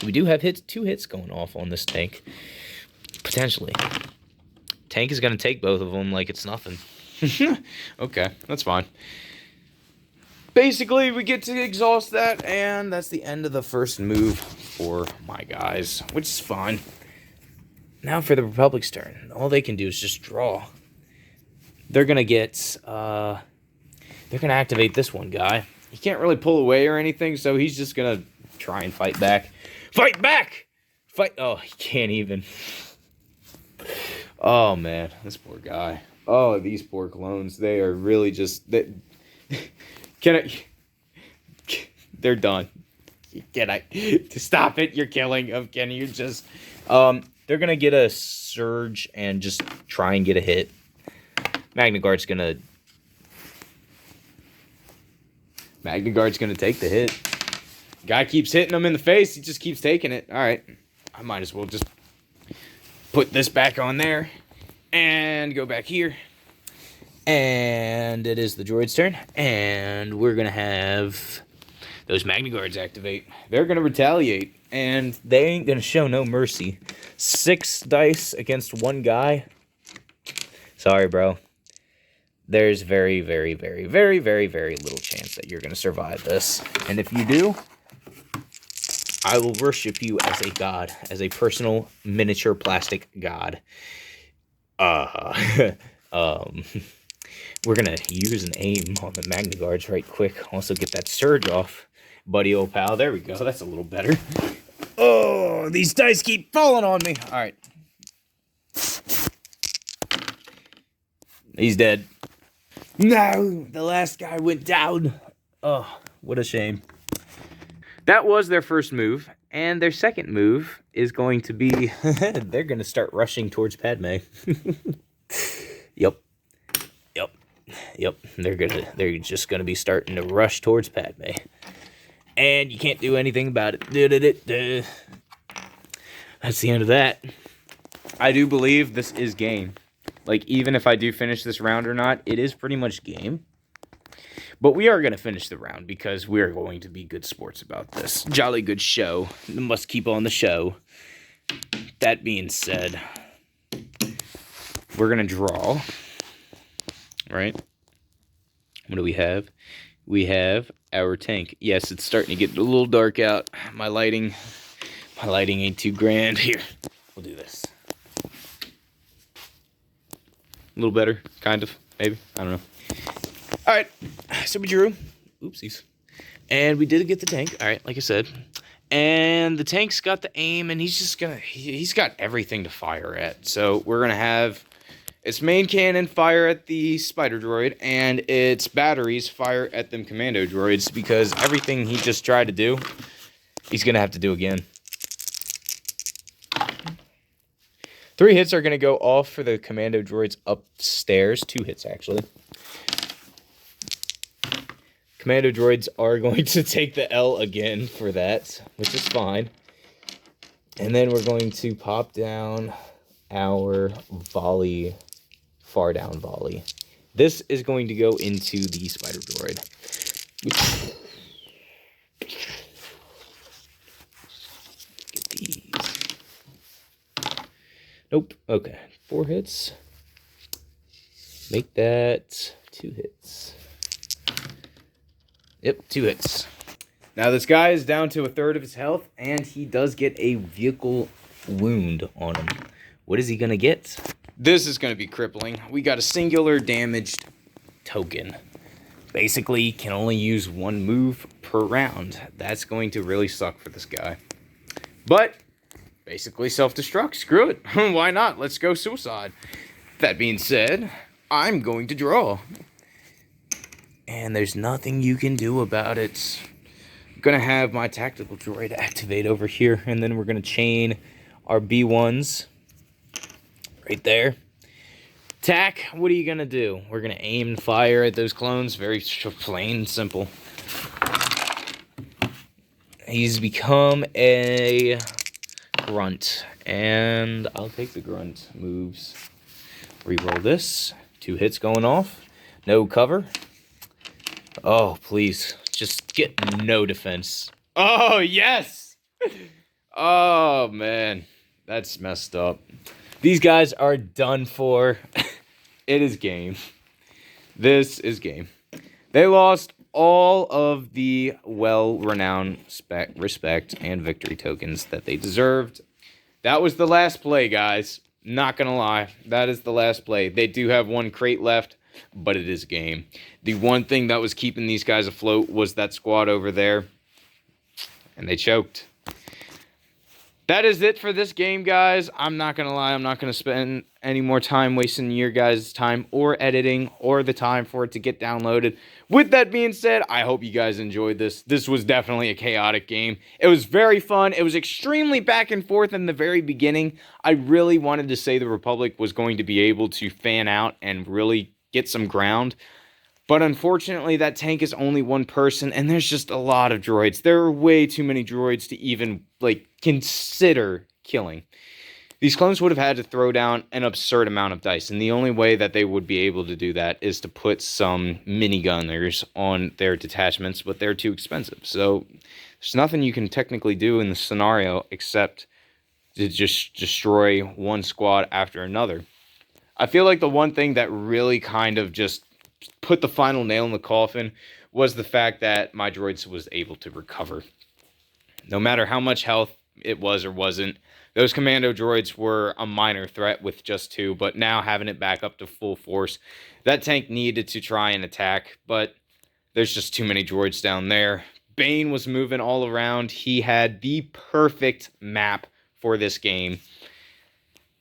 We do have 2 hits going off on this tank. Potentially. Tank is going to take both of them like it's nothing. Okay, that's fine. Basically, we get to exhaust that, and that's the end of the first move for my guys, which is fine. Now for the Republic's turn. All they can do is just draw. They're going to get, they're going to activate this one guy. He can't really pull away or anything, so he's just going to try and fight back. Fight back! Oh, he can't even. Oh, man, this poor guy. Oh, these poor clones. They are really just... They're done. Stop it, you're killing them. Can you just... they're going to get a surge and just try and get a hit. Magna Guard's going to take the hit. Guy keeps hitting him in the face. He just keeps taking it. All right. I might as well just put this back on there and go back here. And it is the droid's turn. And we're going to have those Magna Guards activate. They're going to retaliate. And they ain't going to show no mercy. 6 dice against 1 guy. Sorry, bro. There's very, very, very, very, very, very little chance that you're going to survive this. And if you do, I will worship you as a god, as a personal miniature plastic god. Um, we're gonna use an aim on the Magna Guards right quick. Also get that surge off, buddy, old pal. There we go. That's a little better. Oh, these dice keep falling on me. All right, he's dead. No, the last guy went down. Oh, what a shame. That was their first move, and their second move is going to be they're going to start rushing towards Padme. Yep. They're just going to be starting to rush towards Padme. And you can't do anything about it. That's the end of that. I do believe this is game. Like, even if I do finish this round or not, it is pretty much game. But we are going to finish the round because we are going to be good sports about this. Jolly good show. Must keep on the show. That being said, we're going to draw. Right? What do we have? We have our tank. Yes, it's starting to get a little dark out. My lighting ain't too grand. Here, we'll do this. A little better, kind of, maybe. I don't know. All right, so we drew. Oopsies. And we did get the tank, all right, like I said. And the tank's got the aim, and he's got everything to fire at. So we're going to have its main cannon fire at the spider droid, and its batteries fire at them commando droids, because everything he just tried to do, he's going to have to do again. 3 hits are going to go off for the commando droids upstairs. 2 hits, actually. Commando droids are going to take the L again for that, which is fine. And then we're going to pop down our volley, far down volley. This is going to go into the spider droid. Get these. Nope. Okay. 4 hits. Make that 2 hits. Yep, 2 hits. Now this guy is down to 1/3 of his health, and he does get a vehicle wound on him. What is he going to get? This is going to be crippling. We got a singular damaged token. Basically, can only use 1 move per round. That's going to really suck for this guy. But basically self-destruct. Screw it. Why not? Let's go suicide. That being said, I'm going to draw. And there's nothing you can do about it. I'm going to have my tactical droid activate over here. And then we're going to chain our B1s right there. Tack, what are you going to do? We're going to aim and fire at those clones. Very plain and simple. He's become a grunt, and I'll take the grunt moves. Reroll this. 2 hits going off. No cover. Oh, please. Just get no defense. Oh, yes! Oh, man. That's messed up. These guys are done for. It is game. This is game. They lost all of the well-renowned respect and victory tokens that they deserved. That was the last play, guys. Not gonna lie. That is the last play. They do have 1 crate left, but it is game. The one thing that was keeping these guys afloat was that squad over there, and they choked. That is it for this game, guys. I'm not going to lie. I'm not going to spend any more time wasting your guys' time or editing or the time for it to get downloaded. With that being said, I hope you guys enjoyed this. This was definitely a chaotic game. It was very fun. It was extremely back and forth in the very beginning. I really wanted to say the Republic was going to be able to fan out and really get some ground. But unfortunately, that tank is only 1 person, and there's just a lot of droids. There are way too many droids to even, consider killing. These clones would have had to throw down an absurd amount of dice, and the only way that they would be able to do that is to put some minigunners on their detachments, but they're too expensive. So there's nothing you can technically do in the scenario except to just destroy one squad after another. I feel like the one thing that really kind of just put the final nail in the coffin was the fact that my droids was able to recover. No matter how much health it was or wasn't, those commando droids were a minor threat with just 2, but now having it back up to full force, that tank needed to try and attack, but there's just too many droids down there. Bane was moving all around. He had the perfect map for this game.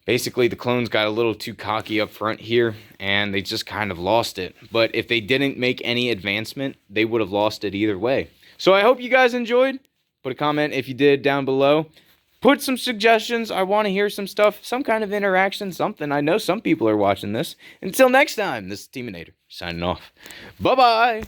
Basically, the clones got a little too cocky up front here, and they just kind of lost it. But if they didn't make any advancement, they would have lost it either way. So I hope you guys enjoyed. Put a comment if you did down below. Put some suggestions. I want to hear some stuff, some kind of interaction, something. I know some people are watching this. Until next time, this is Teaminator signing off. Bye-bye.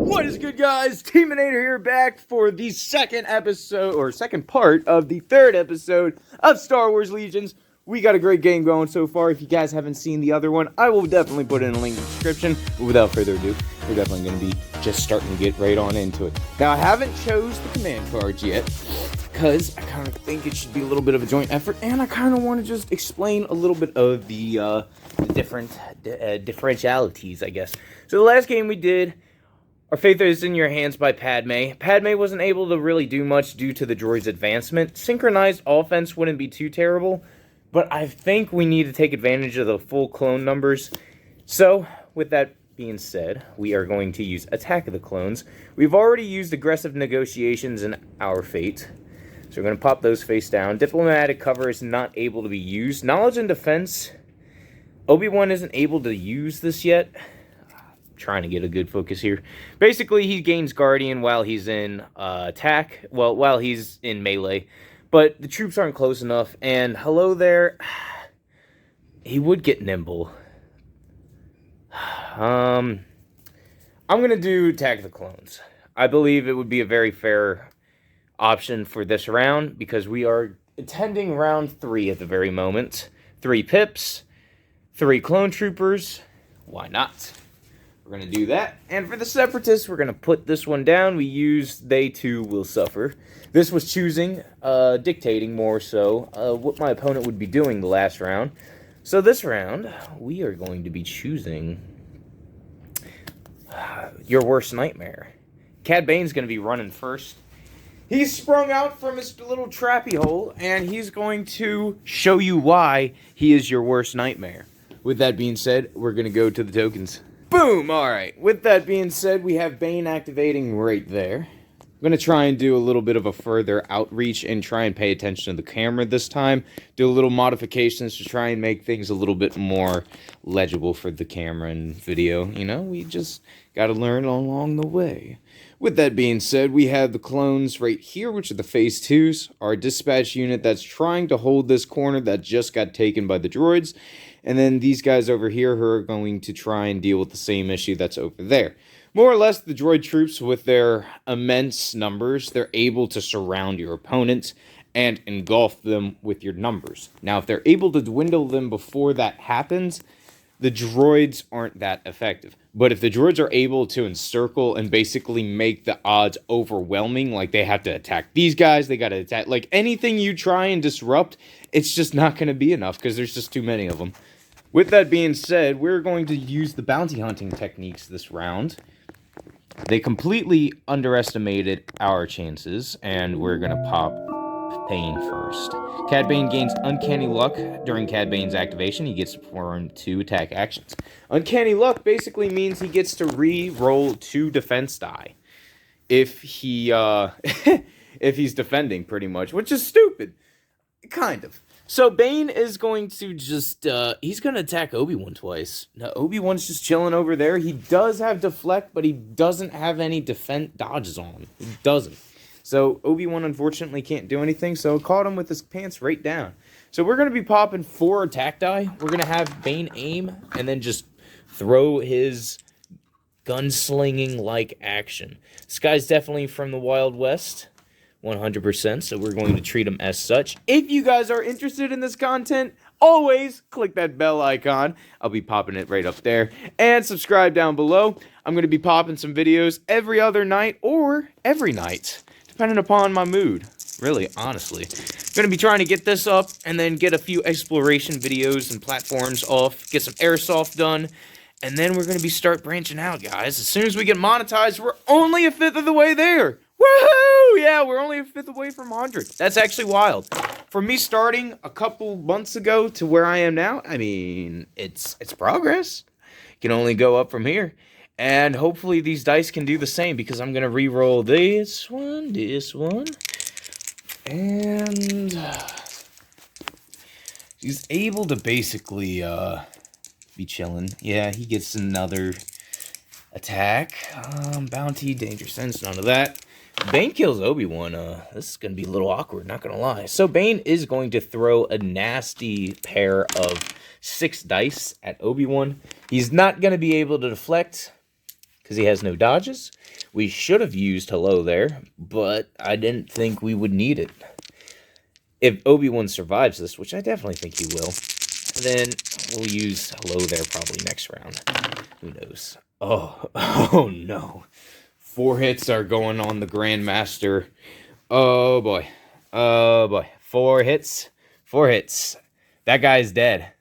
What is good, guys? Teaminator here, back for the second episode, or second part of the third episode of Star Wars Legions. We got a great game going so far. If you guys haven't seen the other one, I will definitely put in a link in the description. But without further ado, we're definitely going to be just starting to get right on into it. Now, I haven't chose the command cards yet, because I kind of think it should be a little bit of a joint effort, and I kind of want to just explain a little bit of the different differentialities, I guess. So the last game we did, Our Faith is in Your Hands by Padme. Padme wasn't able to really do much due to the droid's advancement. Synchronized offense wouldn't be too terrible, but I think we need to take advantage of the full clone numbers. So, with that being said, we are going to use Attack of the Clones. We've already used Aggressive Negotiations in Our Fate, so we're going to pop those face down. Diplomatic Cover is not able to be used. Knowledge and Defense, Obi-Wan isn't able to use this yet. Trying to get a good focus here. Basically, he gains Guardian while he's in attack, well, while he's in melee, but the troops aren't close enough, and hello there, he would get Nimble. I'm gonna do Attack of the Clones. I believe it would be a very fair option for this round, because we are attending round 3 at the very moment. 3 pips, 3 clone troopers, why not? We're going to do that. And for the Separatists, we're going to put this one down. We use They Too Will Suffer. This was choosing, dictating more so, what my opponent would be doing the last round. So this round, we are going to be choosing Your Worst Nightmare. Cad Bane's going to be running first. He's sprung out from his little trappy hole, and he's going to show you why he is your worst nightmare. With that being said, we're going to go to the tokens. Boom! Alright, with that being said, we have Bane activating right there. I'm going to try and do a little bit of a further outreach and try and pay attention to the camera this time. Do a little modifications to try and make things a little bit more legible for the camera and video. You know, we just got to learn along the way. With that being said, we have the clones right here, which are the Phase 2s. Our dispatch unit that's trying to hold this corner that just got taken by the droids. And then these guys over here who are going to try and deal with the same issue that's over there. More or less, the droid troops, with their immense numbers, they're able to surround your opponents and engulf them with your numbers. Now, if they're able to dwindle them before that happens, the droids aren't that effective. But if the droids are able to encircle and basically make the odds overwhelming, like they have to attack these guys, they got to attack, like anything you try and disrupt, it's just not going to be enough because there's just too many of them. With that being said, we're going to use the bounty hunting techniques this round. They completely underestimated our chances, and we're going to pop Bane first. Cad Bane gains Uncanny Luck during Cad Bane's activation. He gets to perform 2 attack actions. Uncanny Luck basically means he gets to re-roll 2 defense die if he if he's defending, pretty much, which is stupid. Kind of. So Bane is going to just, he's going to attack Obi-Wan twice. Now, Obi-Wan's just chilling over there. He does have deflect, but he doesn't have any dodges on him. He doesn't. So Obi-Wan unfortunately can't do anything, so caught him with his pants right down. So we're going to be popping 4 attack die. We're going to have Bane aim, and then just throw his gunslinging-like action. This guy's definitely from the Wild West. 100%, so we're going to treat them as such. If you guys are interested in this content, always click that bell icon. I'll be popping it right up there. And subscribe down below. I'm going to be popping some videos every other night or every night, depending upon my mood. Really, honestly. I'm going to be trying to get this up and then get a few exploration videos and platforms off, get some airsoft done, And then we're going to start branching out, guys. As soon as we get monetized, we're only a fifth of the way there. Woohoo! Yeah, we're only a fifth away from 100. That's actually wild. For me starting a couple months ago to where I am now, I mean, it's progress. It can only go up from here. And hopefully these dice can do the same, because I'm going to re-roll this one, and he's able to basically be chilling. Yeah, he gets another attack. Bounty, danger sense, none of that. Bane kills Obi-Wan. This is going to be a little awkward, not going to lie. So Bane is going to throw a nasty pair of 6 dice at Obi-Wan. He's not going to be able to deflect because he has no dodges. We should have used Hello there, but I didn't think we would need it. If Obi-Wan survives this, which I definitely think he will, then we'll use Hello there probably next round. Who knows? Oh no. 4 hits are going on the Grandmaster. Oh boy. 4 hits. That guy's dead.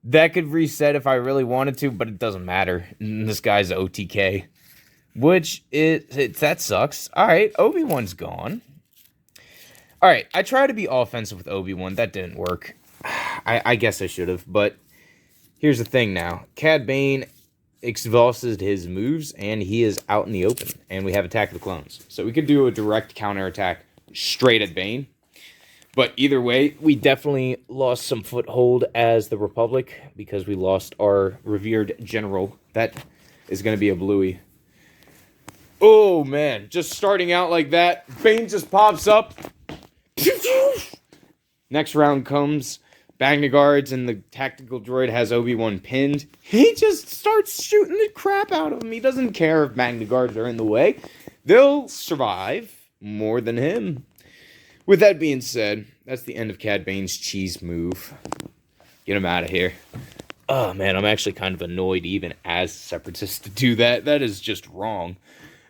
That could reset if I really wanted to, but it doesn't matter. This guy's OTK. Which, that sucks. Alright, Obi-Wan's gone. Alright, I tried to be offensive with Obi-Wan. That didn't work. I guess I should have, but here's the thing now. Cad Bane exhausted his moves, and he is out in the open. And we have Attack of the Clones. So we could do a direct counterattack straight at Bane. But either way, we definitely lost some foothold as the Republic because we lost our revered general. That is going to be a bluey. Oh, man. Just starting out like that. Bane just pops up. Next round comes. Magna Guards and the tactical droid has Obi-Wan pinned. He just starts shooting the crap out of him. He doesn't care if Magna Guards are in the way. They'll survive more than him. With that being said, that's the end of Cad Bane's cheese move. Get him out of here. Oh, man, I'm actually kind of annoyed even as Separatist to do that. That is just wrong.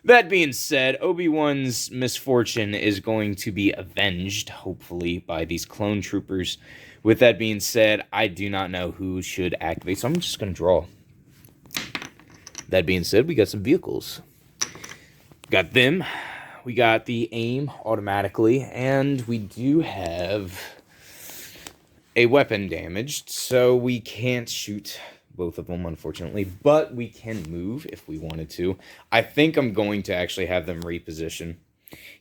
That being said, Obi-Wan's misfortune is going to be avenged, hopefully, by these clone troopers. With that being said, I do not know who should activate, so I'm just going to draw. That being said, we got some vehicles. Got them. We got the aim automatically, and we do have a weapon damaged, so we can't shoot both of them, unfortunately, but we can move if we wanted to. I think I'm going to actually have them reposition.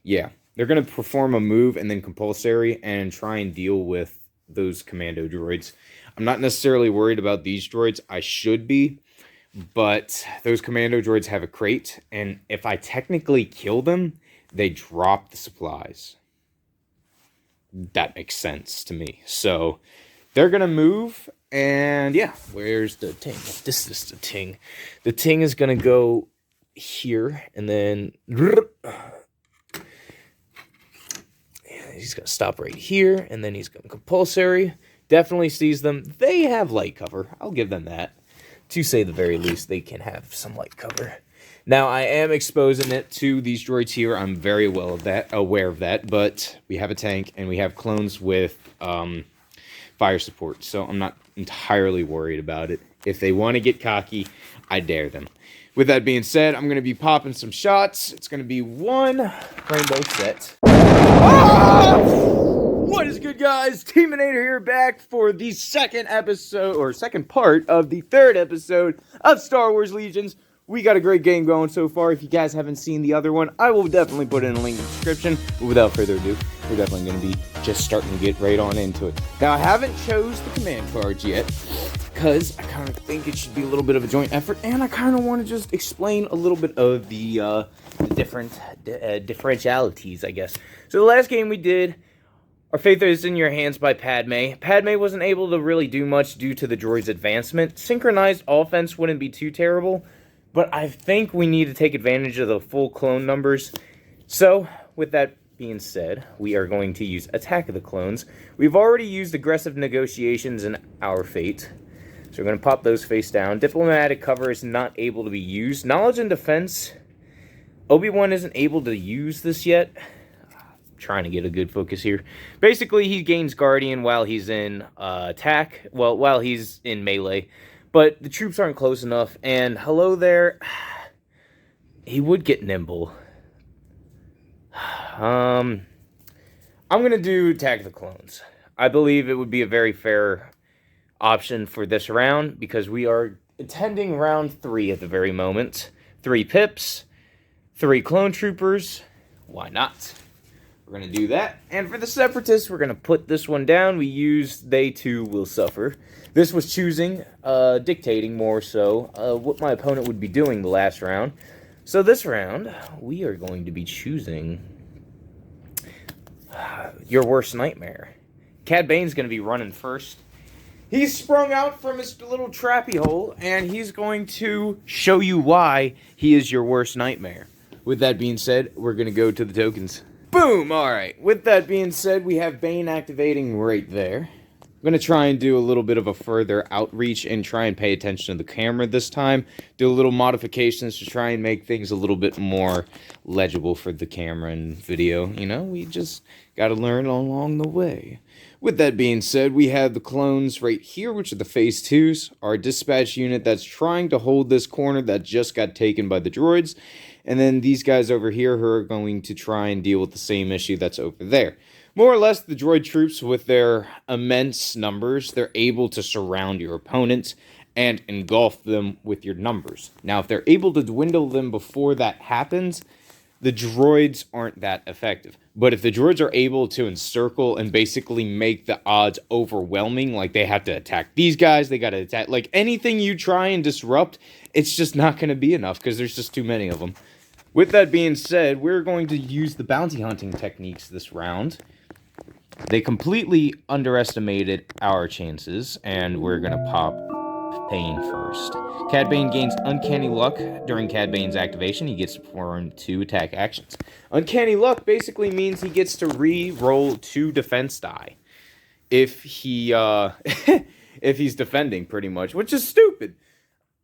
Yeah, they're going to perform a move and then compulsory and try and deal with those commando droids. I'm not necessarily worried about these droids. I should be, but those commando droids have a crate, and if I technically kill them, they drop the supplies. That makes sense to me. So they're going to move, and yeah, where's the ting? This is the ting. The ting is going to go here, and then he's going to stop right here, and then he's going to compulsory. Definitely sees them. They have light cover. I'll give them that. To say the very least, they can have some light cover. Now, I am exposing it to these droids here. I'm very well aware of that, but we have a tank, and we have clones with fire support, so I'm not entirely worried about it. If they want to get cocky, I dare them. With that being said, I'm going to be popping some shots. It's going to be one rainbow set. Ah! What is good, guys? Teaminator here, back for the second episode, or second part of the third episode of Star Wars Legions. We got a great game going so far. If you guys haven't seen the other one, I will definitely put it in a link in the description. But without further ado, we're definitely going to be just starting to get right on into it. Now, I haven't chose the command cards yet, because I kind of think it should be a little bit of a joint effort, and I kind of want to just explain a little bit of the different differentialities, I guess. So the last game we did, Our Faith is in Your Hands by Padme. Padme wasn't able to really do much due to the droid's advancement. Synchronized offense wouldn't be too terrible, but I think we need to take advantage of the full clone numbers. So, with that being said, we are going to use Attack of the Clones. We've already used Aggressive Negotiations in Our Fate, so we're going to pop those face down. Diplomatic Cover is not able to be used. Knowledge and Defense, Obi-Wan isn't able to use this yet. Trying to get a good focus here. Basically, he gains Guardian while he's in attack. Well, while he's in melee. But the troops aren't close enough, and hello there, he would get nimble. I'm going to do Attack the Clones. I believe it would be a very fair option for this round, because we are attending round 3 at the very moment. 3 pips, 3 clone troopers. Why not? We're going to do that. And for the Separatists, we're going to put this one down. We use They Too Will Suffer. This was choosing, dictating more so, what my opponent would be doing the last round. So this round, we are going to be choosing Your Worst Nightmare. Cad Bane's going to be running first. He's sprung out from his little trappy hole, and he's going to show you why he is your worst nightmare. With that being said, we're going to go to the tokens. Boom! Alright, with that being said, we have Bane activating right there. I'm going to try and do a little bit of a further outreach and try and pay attention to the camera this time. Do a little modifications to try and make things a little bit more legible for the camera and video. You know, we just got to learn along the way. With that being said, we have the clones right here, which are the phase 2s. Our dispatch unit that's trying to hold this corner that just got taken by the droids. And then these guys over here who are going to try and deal with the same issue that's over there. More or less, the droid troops, with their immense numbers, they're able to surround your opponents and engulf them with your numbers. Now, if they're able to dwindle them before that happens, the droids aren't that effective. But if the droids are able to encircle and basically make the odds overwhelming, like they have to attack these guys, they got to attack, like anything you try and disrupt, it's just not going to be enough because there's just too many of them. With that being said, we're going to use the bounty hunting techniques this round. They completely underestimated our chances, and we're going to pop Bane first. Cad Bane gains Uncanny Luck during Cad Bane's activation. He gets to perform 2 attack actions. Uncanny Luck basically means he gets to re-roll 2 defense die if he if he's defending, pretty much, which is stupid,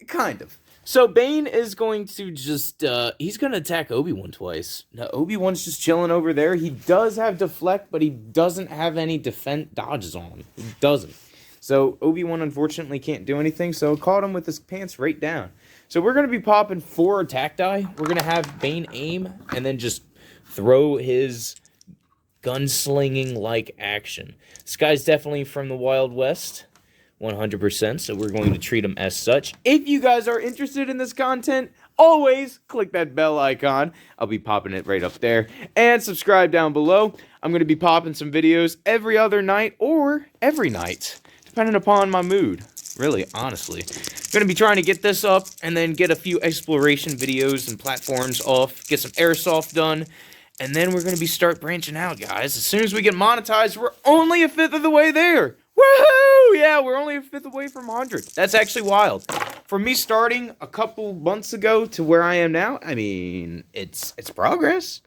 kind of. So Bane is going to just, he's going to attack Obi-Wan twice. Now, Obi-Wan's just chilling over there. He does have deflect, but he doesn't have any defense dodges on him. He doesn't. So Obi-Wan unfortunately can't do anything, so caught him with his pants right down. So we're going to be popping 4 attack die. We're going to have Bane aim and then just throw his gunslinging-like action. This guy's definitely from the Wild West. 100%, so we're going to treat him as such. If you guys are interested in this content, always click that bell icon. I'll be popping it right up there. And subscribe down below. I'm going to be popping some videos every other night or every night, depending upon my mood. Really, honestly. I'm going to be trying to get this up and then get a few exploration videos and platforms off, get some airsoft done, and then we're going to be start branching out, guys. As soon as we get monetized, we're only a 1/5 of the way there. Woohoo! Yeah, we're only a 5th away from 100. That's actually wild. From me starting a couple months ago to where I am now, I mean, it's progress.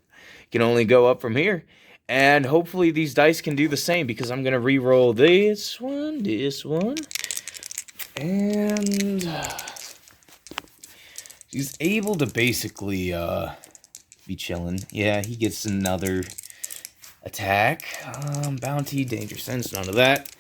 Can only go up from here. And hopefully these dice can do the same, because I'm going to re-roll this one, and he's able to basically be chilling. Yeah, he gets another attack. Bounty, danger sense, none of that.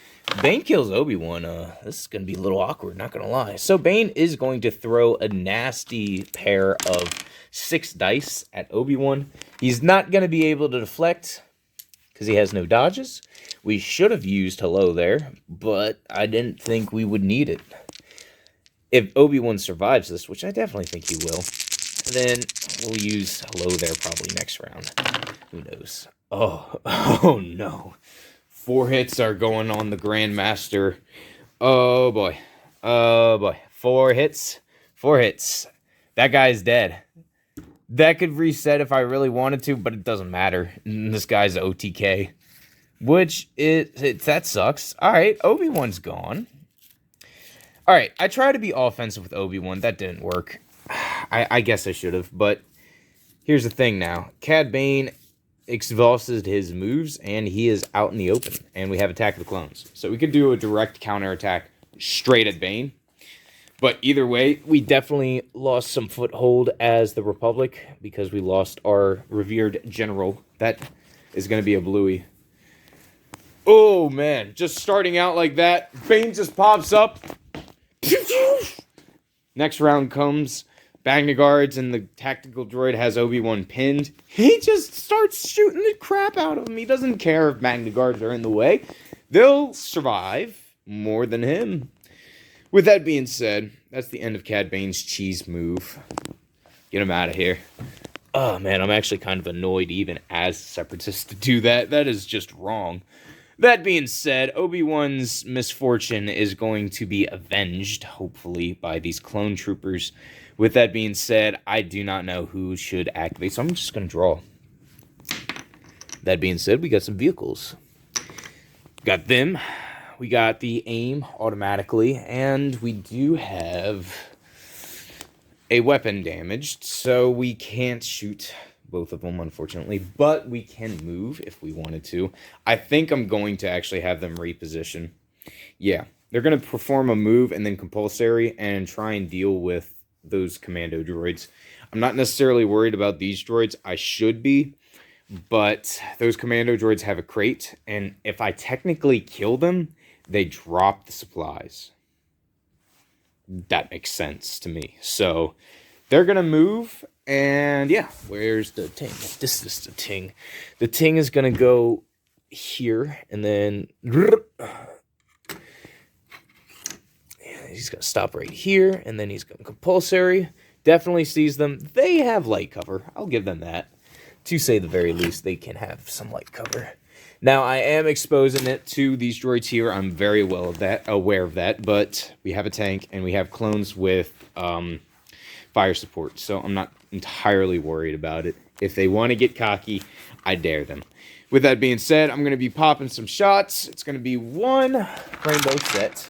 Bane kills Obi-Wan. This is going to be a little awkward, not going to lie. So Bane is going to throw a nasty pair of 6 dice at Obi-Wan. He's not going to be able to deflect because he has no dodges. We should have used Hello there, but I didn't think we would need it. If Obi-Wan survives this, which I definitely think he will, then we'll use Hello there probably next round. Who knows? Oh no. 4 hits are going on the Grandmaster. Oh boy. 4 hits. 4 hits. That guy's dead. That could reset if I really wanted to, but it doesn't matter. This guy's OTK. Which, that sucks. Alright, Obi-Wan's gone. Alright, I tried to be offensive with Obi-Wan. That didn't work. I guess I should have, but here's the thing now. Cad Bane exhausted his moves, and he is out in the open. And we have Attack of the Clones. So we could do a direct counterattack straight at Bane. But either way, we definitely lost some foothold as the Republic, because we lost our revered general. That is going to be a bluey. Oh, man. Just starting out like that, Bane just pops up. Next round comes. Magna Guards and the tactical droid has Obi-Wan pinned. He just starts shooting the crap out of him. He doesn't care if Magna Guards are in the way. They'll survive more than him. With that being said, that's the end of Cad Bane's cheese move. Get him out of here. Oh man, I'm actually kind of annoyed even as a Separatist to do that. That is just wrong. That being said, Obi-Wan's misfortune is going to be avenged, hopefully, by these clone troopers. With that being said, I do not know who should activate, so I'm just going to draw. That being said, we got some vehicles. Got them. We got the aim automatically, and we do have a weapon damaged, so we can't shoot both of them, unfortunately, but we can move if we wanted to. I think I'm going to actually have them reposition. Yeah, they're going to perform a move and then compulsory and try and deal with those commando droids. I'm not necessarily worried about these droids. I should be, but those commando droids have a crate, and if I technically kill them, they drop the supplies. That makes sense to me. So they're going to move, and yeah, where's the Ting? This is the Ting. The Ting is going to go here, and then he's going to stop right here, and then he's going to compulsory. Definitely sees them. They have light cover. I'll give them that. To say the very least, they can have some light cover. Now, I am exposing it to these droids here. I'm very well aware of that, but we have a tank, and we have clones with fire support, so I'm not entirely worried about it. If they want to get cocky, I dare them. With that being said, I'm going to be popping some shots. It's going to be one rainbow set.